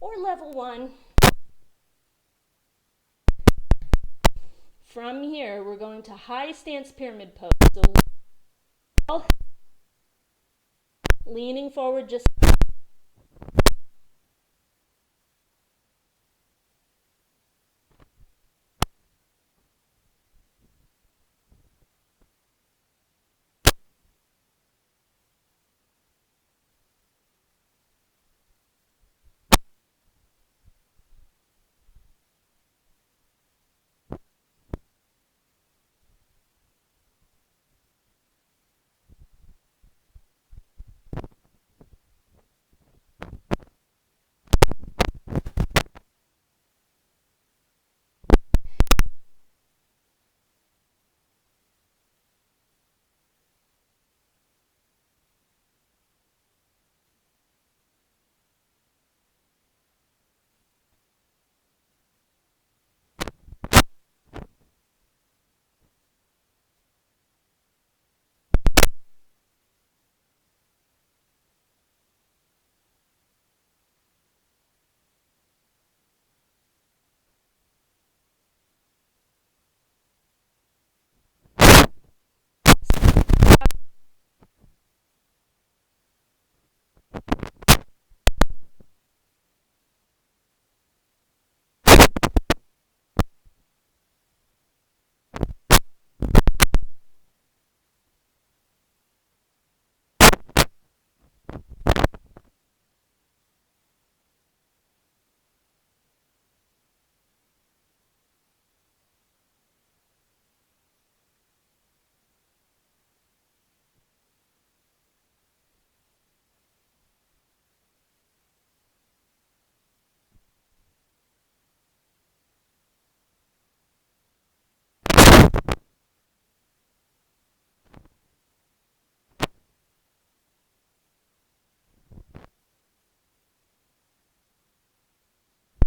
or level 1. From here, we're going to high stance pyramid pose. So leaning forward just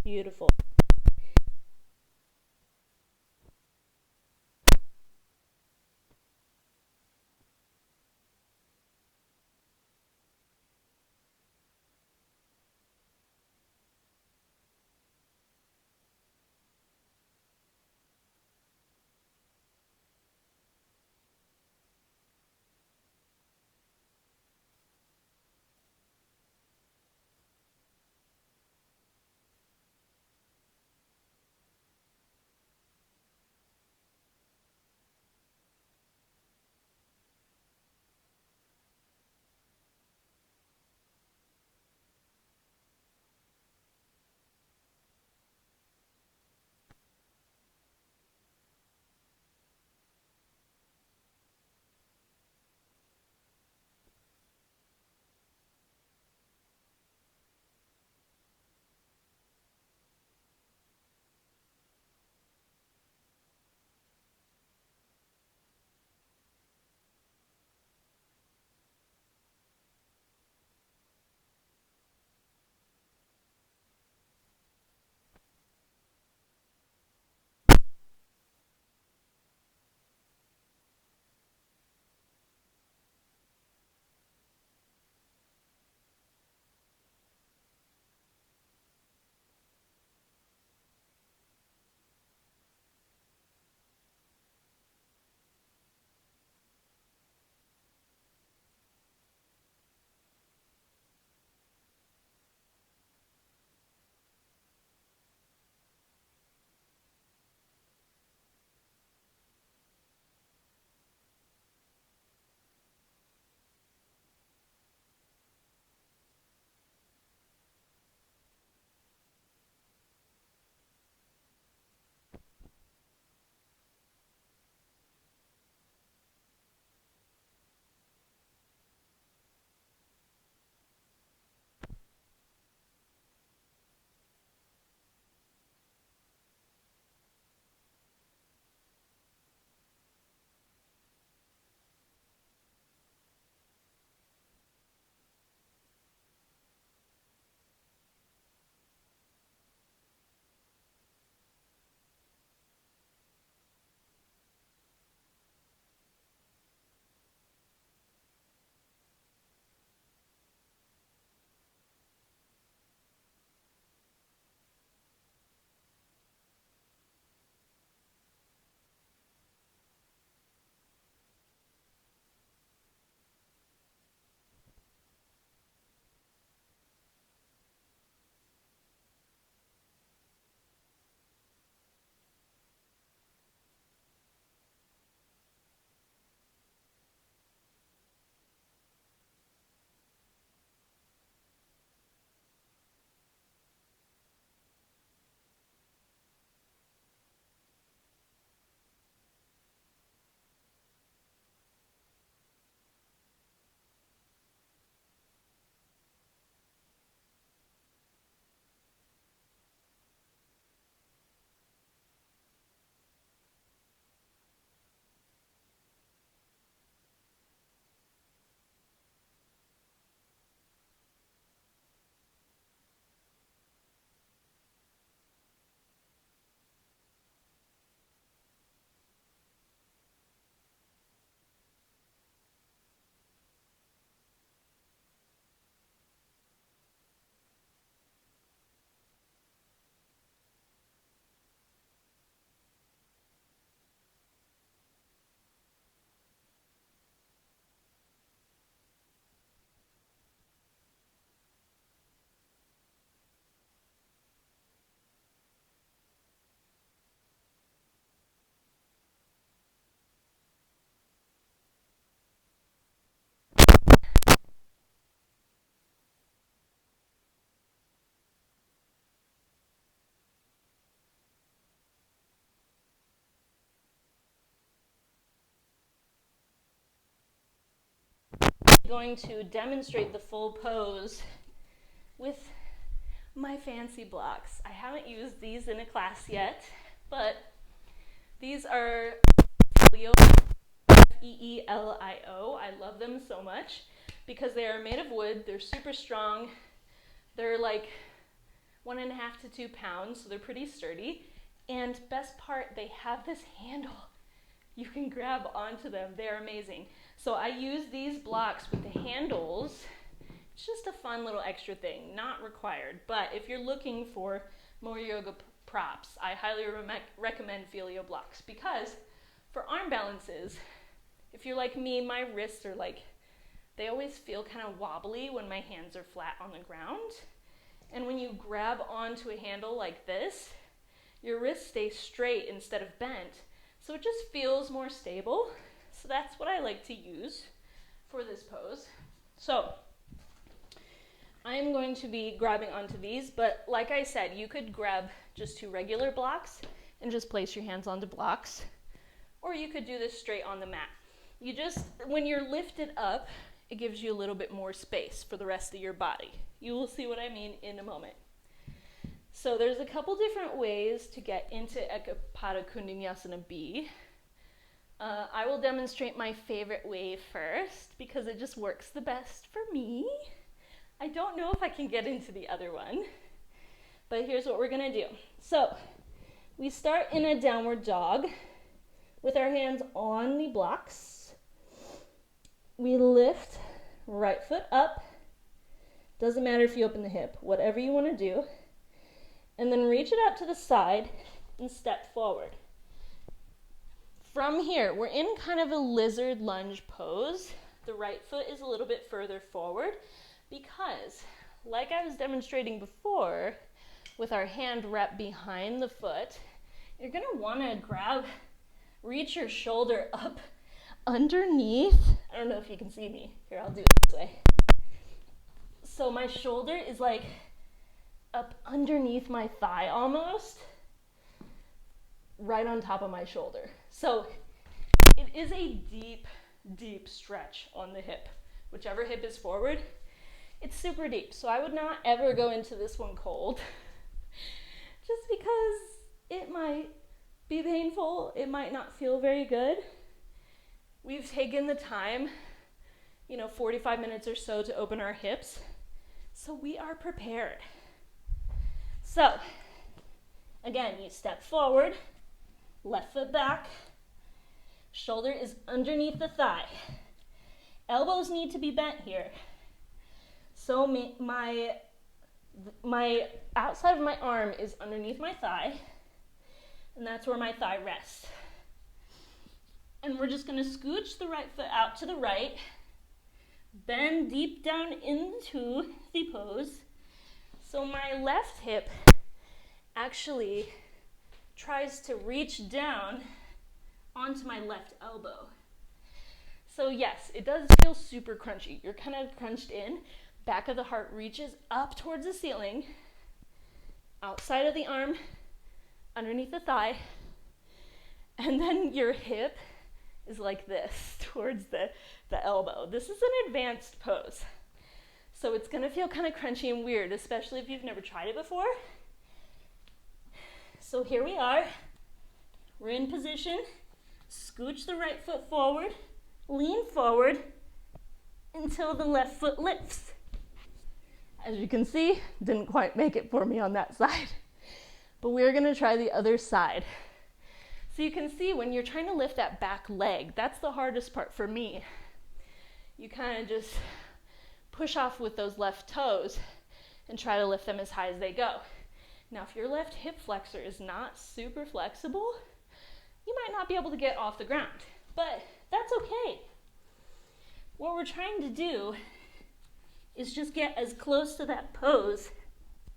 beautiful. going to demonstrate the full pose with my fancy blocks. I haven't used these in a class yet, but these are Feelio, F-E-E-L-I-O. I love them so much because they are made of wood. They're super strong. They're like 1.5 to 2 pounds, so they're pretty sturdy. And best part, they have this handle. You can grab onto them. They're amazing. So I use these blocks with the handles. It's just a fun little extra thing, not required. But if you're looking for more yoga props, I highly recommend Feelio blocks because for arm balances, if you're like me, my wrists are like, they always feel kind of wobbly when my hands are flat on the ground. And when you grab onto a handle like this, your wrists stay straight instead of bent. So it just feels more stable. So that's what I like to use for this pose. So I'm going to be grabbing onto these, but like I said, you could grab just 2 regular blocks and just place your hands onto blocks, or you could do this straight on the mat. You just, when you're lifted up, it gives you a little bit more space for the rest of your body. You will see what I mean in a moment. So there's a couple different ways to get into Ekapada Kundinasana B. I will demonstrate my favorite way first because it just works the best for me. I don't know if I can get into the other one, but here's what we're gonna do. So we start in a downward dog with our hands on the blocks. We lift right foot up. Doesn't matter if you open the hip, whatever you wanna do. And then reach it out to the side and step forward. From here, we're in kind of a lizard lunge pose. The right foot is a little bit further forward because, like I was demonstrating before, with our hand wrapped behind the foot, you're gonna wanna reach your shoulder up underneath. I don't know if you can see me. Here, I'll do it this way. So my shoulder is like up underneath my thigh almost, right on top of my shoulder. So it is a deep, deep stretch on the hip. Whichever hip is forward, it's super deep. So I would not ever go into this one cold just because it might be painful. It might not feel very good. We've taken the time, 45 minutes or so to open our hips. So we are prepared. So, again, you step forward, left foot back, shoulder is underneath the thigh. Elbows need to be bent here. So my outside of my arm is underneath my thigh, and that's where my thigh rests. And we're just gonna scooch the right foot out to the right, bend deep down into the pose. So my left hip actually tries to reach down onto my left elbow. So yes, it does feel super crunchy. You're kind of crunched in. Back of the heart reaches up towards the ceiling, outside of the arm, underneath the thigh, and then your hip is like this towards the elbow. This is an advanced pose. So it's gonna feel kind of crunchy and weird, especially if you've never tried it before. So here we are. We're in position. Scooch the right foot forward, lean forward until the left foot lifts. As you can see, didn't quite make it for me on that side. But we're gonna try the other side. So you can see when you're trying to lift that back leg, that's the hardest part for me. You kind of just push off with those left toes and try to lift them as high as they go. Now, if your left hip flexor is not super flexible, you might not be able to get off the ground, but that's okay. What we're trying to do is just get as close to that pose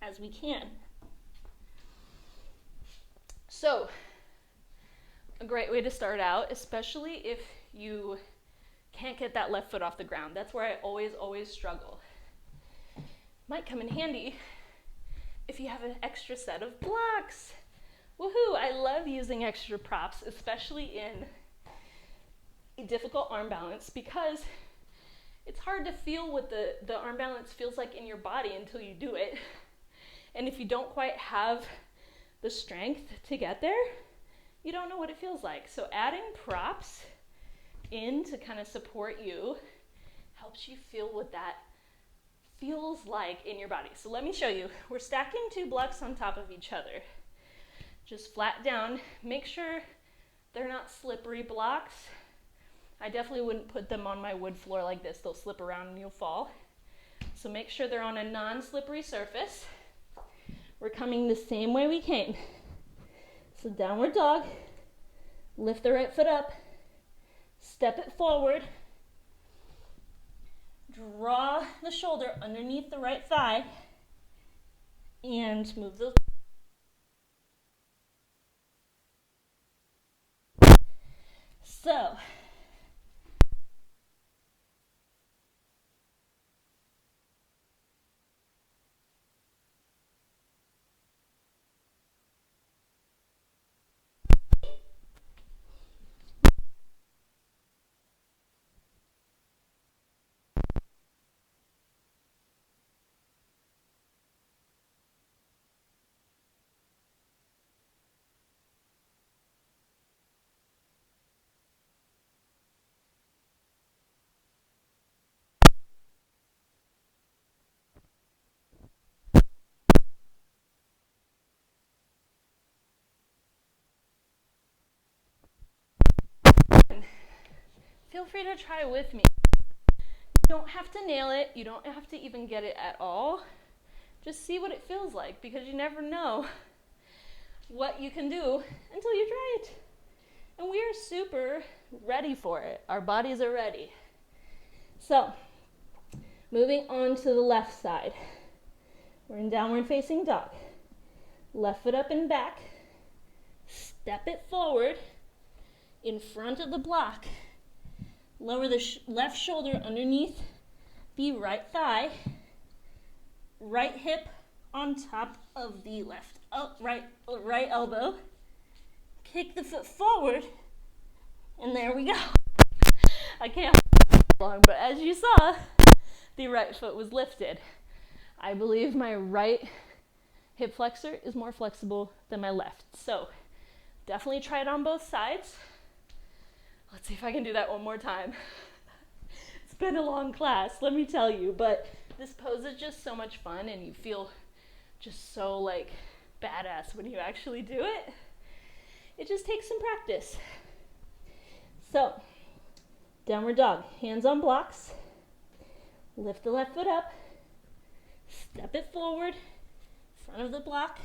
as we can. So, a great way to start out, especially if you can't get that left foot off the ground. That's where I always struggle. Might come in handy if you have an extra set of blocks. Woohoo! I love using extra props, especially in a difficult arm balance, because It's hard to feel what the arm balance feels like in your body until you do it. And if you don't quite have the strength to get there, you don't know what it feels like. So adding props in to kind of support you helps you feel what that feels like in your body. So let me show you. We're stacking 2 blocks on top of each other. Just flat down. Make sure they're not slippery blocks. I definitely wouldn't put them on my wood floor like this. They'll slip around and you'll fall. So make sure they're on a non-slippery surface. We're coming the same way we came. So downward dog. Lift the right foot up. Step it forward. Draw the shoulder underneath the right thigh. And move those. So, feel free to try with me. You don't have to nail it. You don't have to even get it at all. Just see what it feels like, because you never know what you can do until you try it. And we are super ready for it. Our bodies are ready. So, moving on to the left side. We're in downward facing dog. Left foot up and back. Step it forward in front of the block. Lower the left shoulder underneath the right thigh. Right hip on top of the right elbow. Kick the foot forward. And there we go. I can't hold it long, but as you saw, the right foot was lifted. I believe my right hip flexor is more flexible than my left. So definitely try it on both sides. Let's see if I can do that one more time. It's been a long class, let me tell you, but this pose is just so much fun and you feel just so like badass when you actually do it. It just takes some practice. So, downward dog, hands on blocks. Lift the left foot up. Step it forward, front of the block.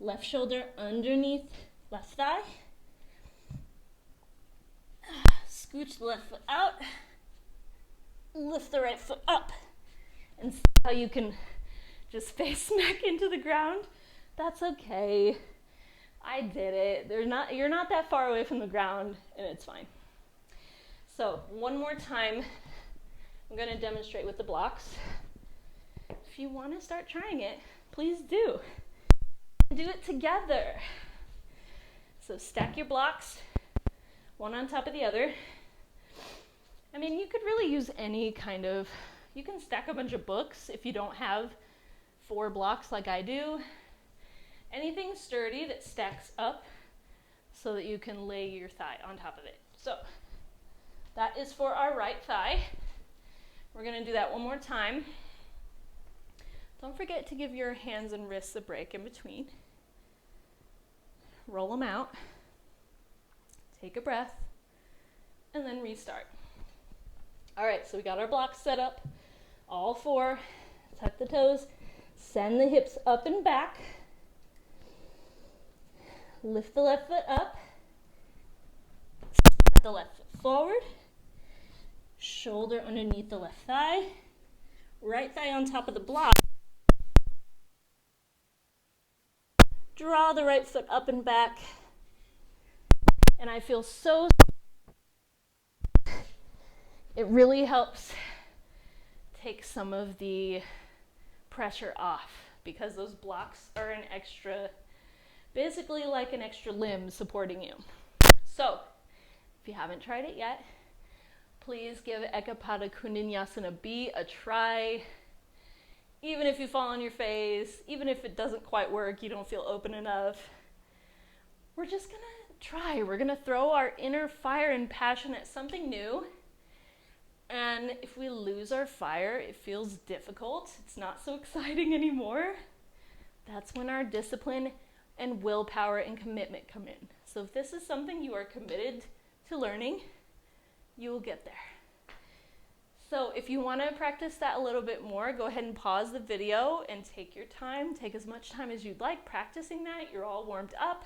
Left shoulder underneath left thigh. Scooch the left foot out. Lift the right foot up. And see how you can just face smack into the ground. That's okay. I did it. You're not that far away from the ground, and it's fine. So one more time, I'm going to demonstrate with the blocks. If you want to start trying it, please do. Do it together. So stack your blocks, one on top of the other. I mean, you could really use any kind of, you can stack a bunch of books if you don't have 4 blocks like I do. Anything sturdy that stacks up so that you can lay your thigh on top of it. So that is for our right thigh. We're going to do that one more time. Don't forget to give your hands and wrists a break in between. Roll them out. Take a breath. And then restart. All right, so we got our blocks set up. All 4. Tuck the toes. Send the hips up and back. Lift the left foot up. Step the left foot forward. Shoulder underneath the left thigh. Right thigh on top of the block. Draw the right foot up and back. And I feel so, it really helps take some of the pressure off because those blocks are an extra, basically like an extra limb supporting you. So if you haven't tried it yet, Please give Ekapada Kundinyasana B a try. Even if you fall on your face, even if it doesn't quite work, you don't feel open enough, we're just gonna try. We're gonna throw our inner fire and passion at something new. And if we lose our fire, it feels difficult. It's not so exciting anymore. That's when our discipline and willpower and commitment come in. So if this is something you are committed to learning, you will get there. So if you want to practice that a little bit more, go ahead and pause the video and take your time. Take as much time as you'd like practicing that. You're all warmed up.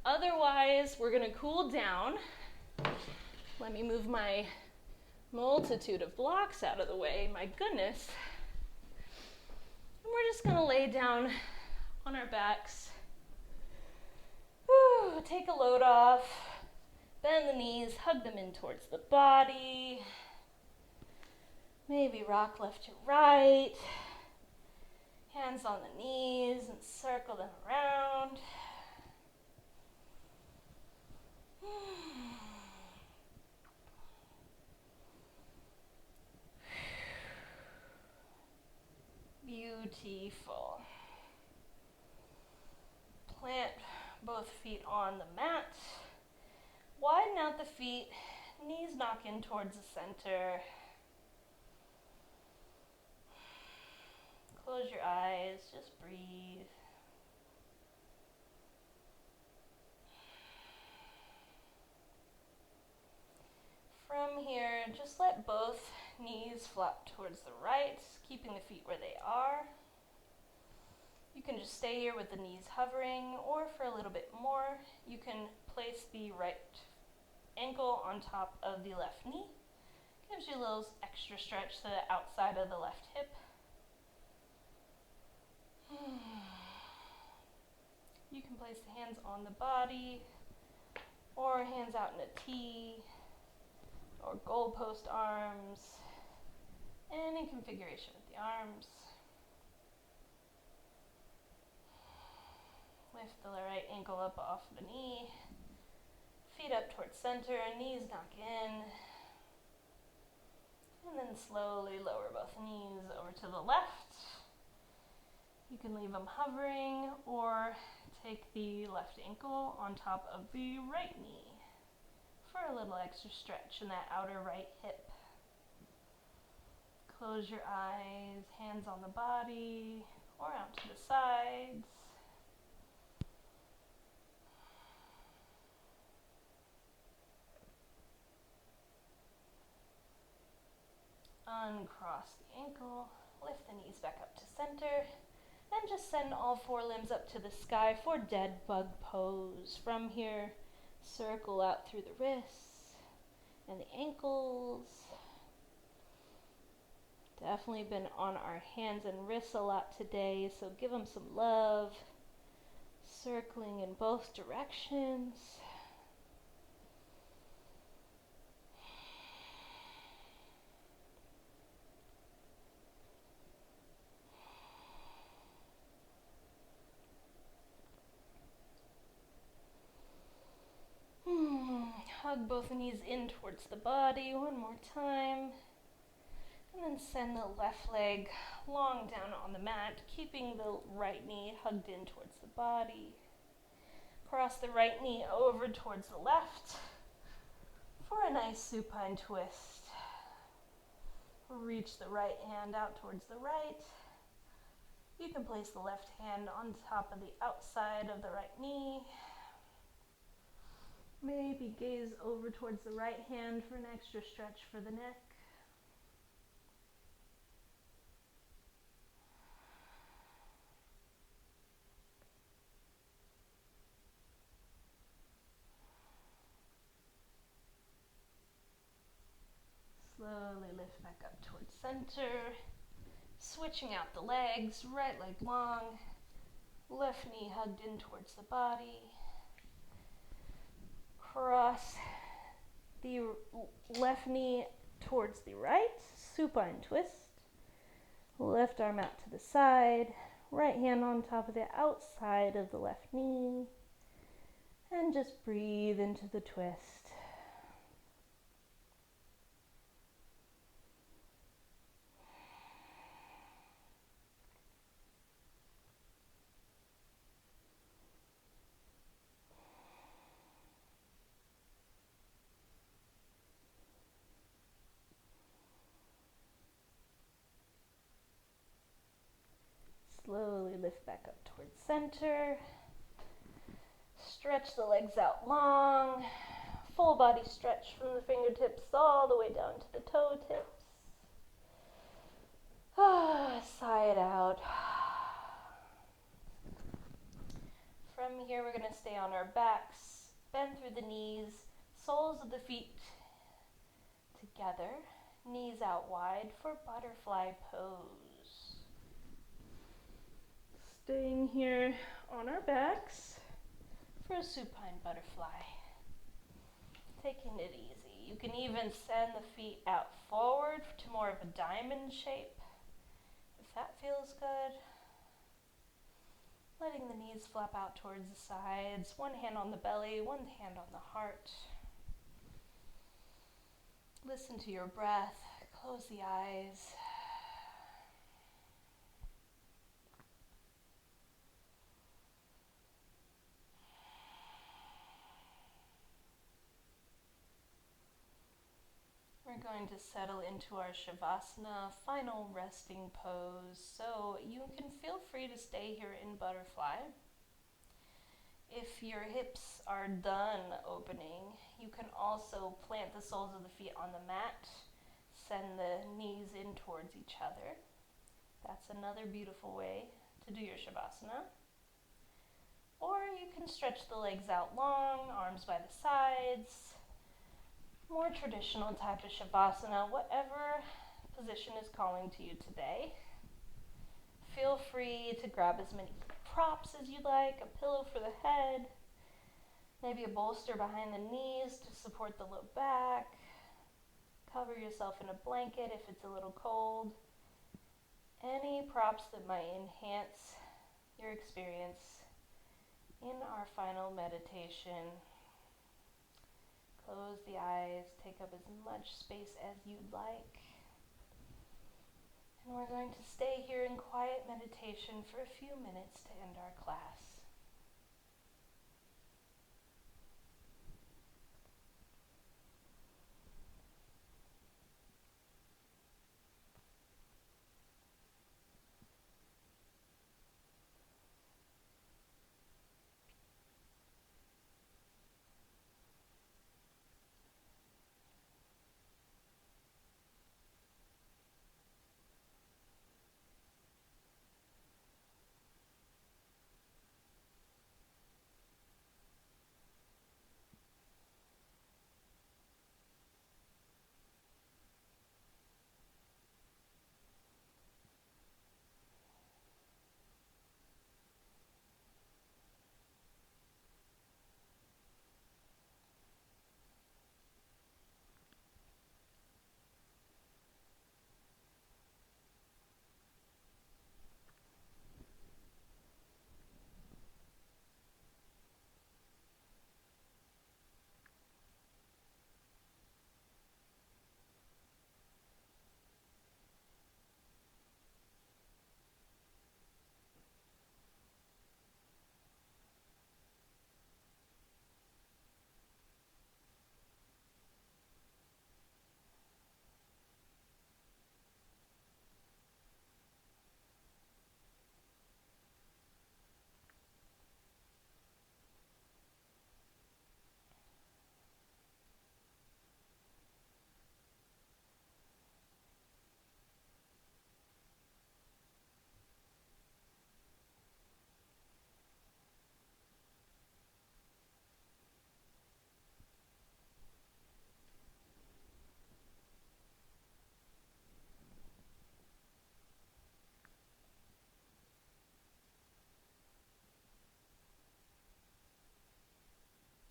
Otherwise, we're going to cool down. Let me move my multitude of blocks out of the way. My goodness. And we're just going to lay down on our backs. Whew, take a load off. Bend the knees, hug them in towards the body. Maybe rock left to right. Hands on the knees and circle them around. Beautiful. Plant both feet on the mat. Widen out the feet, knees knock in towards the center. Close your eyes, just breathe. From here, just let both knees flop towards the right, keeping the feet where they are. You can just stay here with the knees hovering, or for a little bit more, you can place the right ankle on top of the left knee. Gives you a little extra stretch to the outside of the left hip. You can place the hands on the body, or hands out in a T, or goalpost arms, any configuration with the arms. Lift the right ankle up off the knee, feet up towards center, knees knock in, and then slowly lower both knees over to the left. You can leave them hovering or take the left ankle on top of the right knee for a little extra stretch in that outer right hip. Close your eyes, hands on the body or out to the sides. Uncross the ankle, lift the knees back up to center, and just send all four limbs up to the sky for dead bug pose. From here, circle out through the wrists and the ankles. Definitely been on our hands and wrists a lot today, so give them some love. Circling in both directions. Hug both knees in towards the body one more time. And then send the left leg long down on the mat, keeping the right knee hugged in towards the body. Cross the right knee over towards the left for a nice supine twist. Reach the right hand out towards the right. You can place the left hand on top of the outside of the right knee. Maybe gaze over towards the right hand for an extra stretch for the neck. Slowly lift back up towards center. Switching out the legs, right leg long, left knee hugged in towards the body. Cross the left knee towards the right, supine twist. Left arm out to the side, right hand on top of the outside of the left knee. And just breathe into the twist. lift back up towards center. Stretch the legs out long. Full body stretch from the fingertips all the way down to the toe tips. Sigh it out. From here, we're going to stay on our backs, bend through the knees, soles of the feet together, knees out wide for butterfly pose. Staying here on our backs for a supine butterfly. Taking it easy. You can even send the feet out forward to more of a diamond shape, if that feels good. Letting the knees flap out towards the sides, one hand on the belly, one hand on the heart. Listen to your breath, close the eyes. We're going to settle into our Shavasana, final resting pose. So you can feel free to stay here in butterfly. If your hips are done opening, you can also plant the soles of the feet on the mat, send the knees in towards each other. That's another beautiful way to do your Shavasana. Or you can stretch the legs out long, arms by the sides. More traditional type of Shavasana, whatever position is calling to you today. Feel free to grab as many props as you like, a pillow for the head, maybe a bolster behind the knees to support the low back. Cover yourself in a blanket if it's a little cold. Any props that might enhance your experience in our final meditation. Close the eyes, take up as much space as you'd like. And we're going to stay here in quiet meditation for a few minutes to end our class.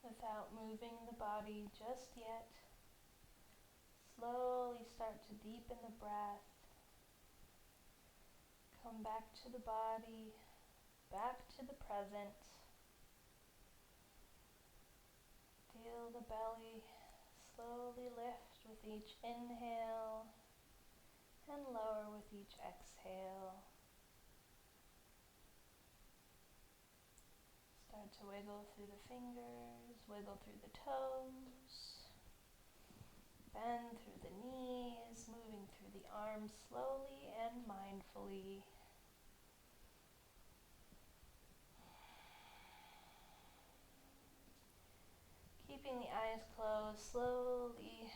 Without moving the body just yet, slowly start to deepen the breath. Come back to the body, back to the present. Feel the belly slowly lift with each inhale and lower with each exhale. Start to wiggle through the fingers, wiggle through the toes, bend through the knees, moving through the arms slowly and mindfully. Keeping the eyes closed, slowly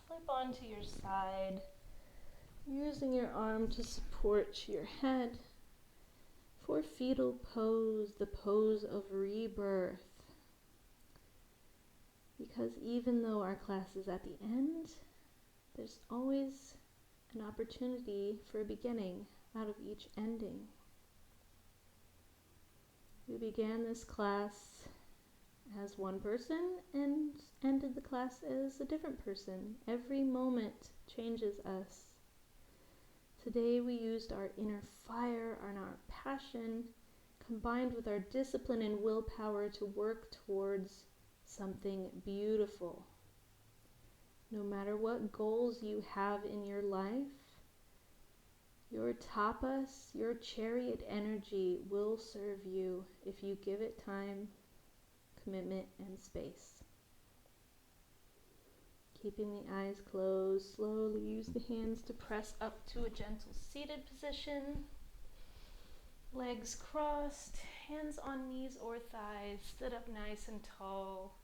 flip onto your side, using your arm to support your head for fetal pose, the pose of rebirth. Because even though our class is at the end, there's always an opportunity for a beginning out of each ending. We began this class as one person and ended the class as a different person. Every moment changes us. Today we used our inner fire and our passion combined with our discipline and willpower to work towards something beautiful. No matter what goals you have in your life, your tapas, your chariot energy will serve you if you give it time, commitment, and space. Keeping the eyes closed, slowly use the hands to press up to a gentle seated position. Legs crossed, hands on knees or thighs, sit up nice and tall.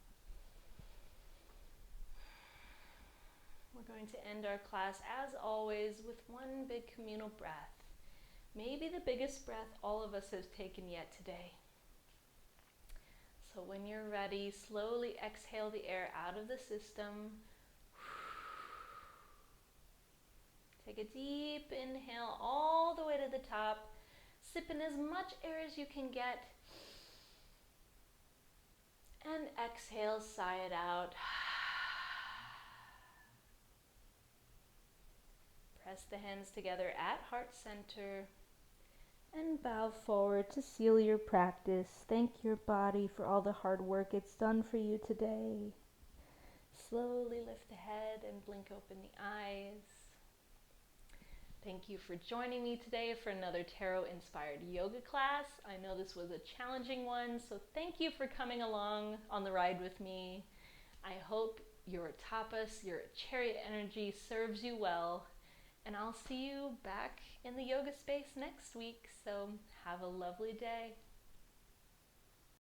We're going to end our class, as always, with one big communal breath. Maybe the biggest breath all of us have taken yet today. So when you're ready, slowly exhale the air out of the system. Take a deep inhale all the way to the top. Sip in as much air as you can get. And exhale, sigh it out. Press the hands together at heart center and bow forward to seal your practice. Thank your body for all the hard work it's done for you today. Slowly lift the head and blink open the eyes. Thank you for joining me today for another tarot-inspired yoga class. I know this was a challenging one, so thank you for coming along on the ride with me. I hope your tapas, your chariot energy serves you well. And I'll see you back in the yoga space next week. So have a lovely day.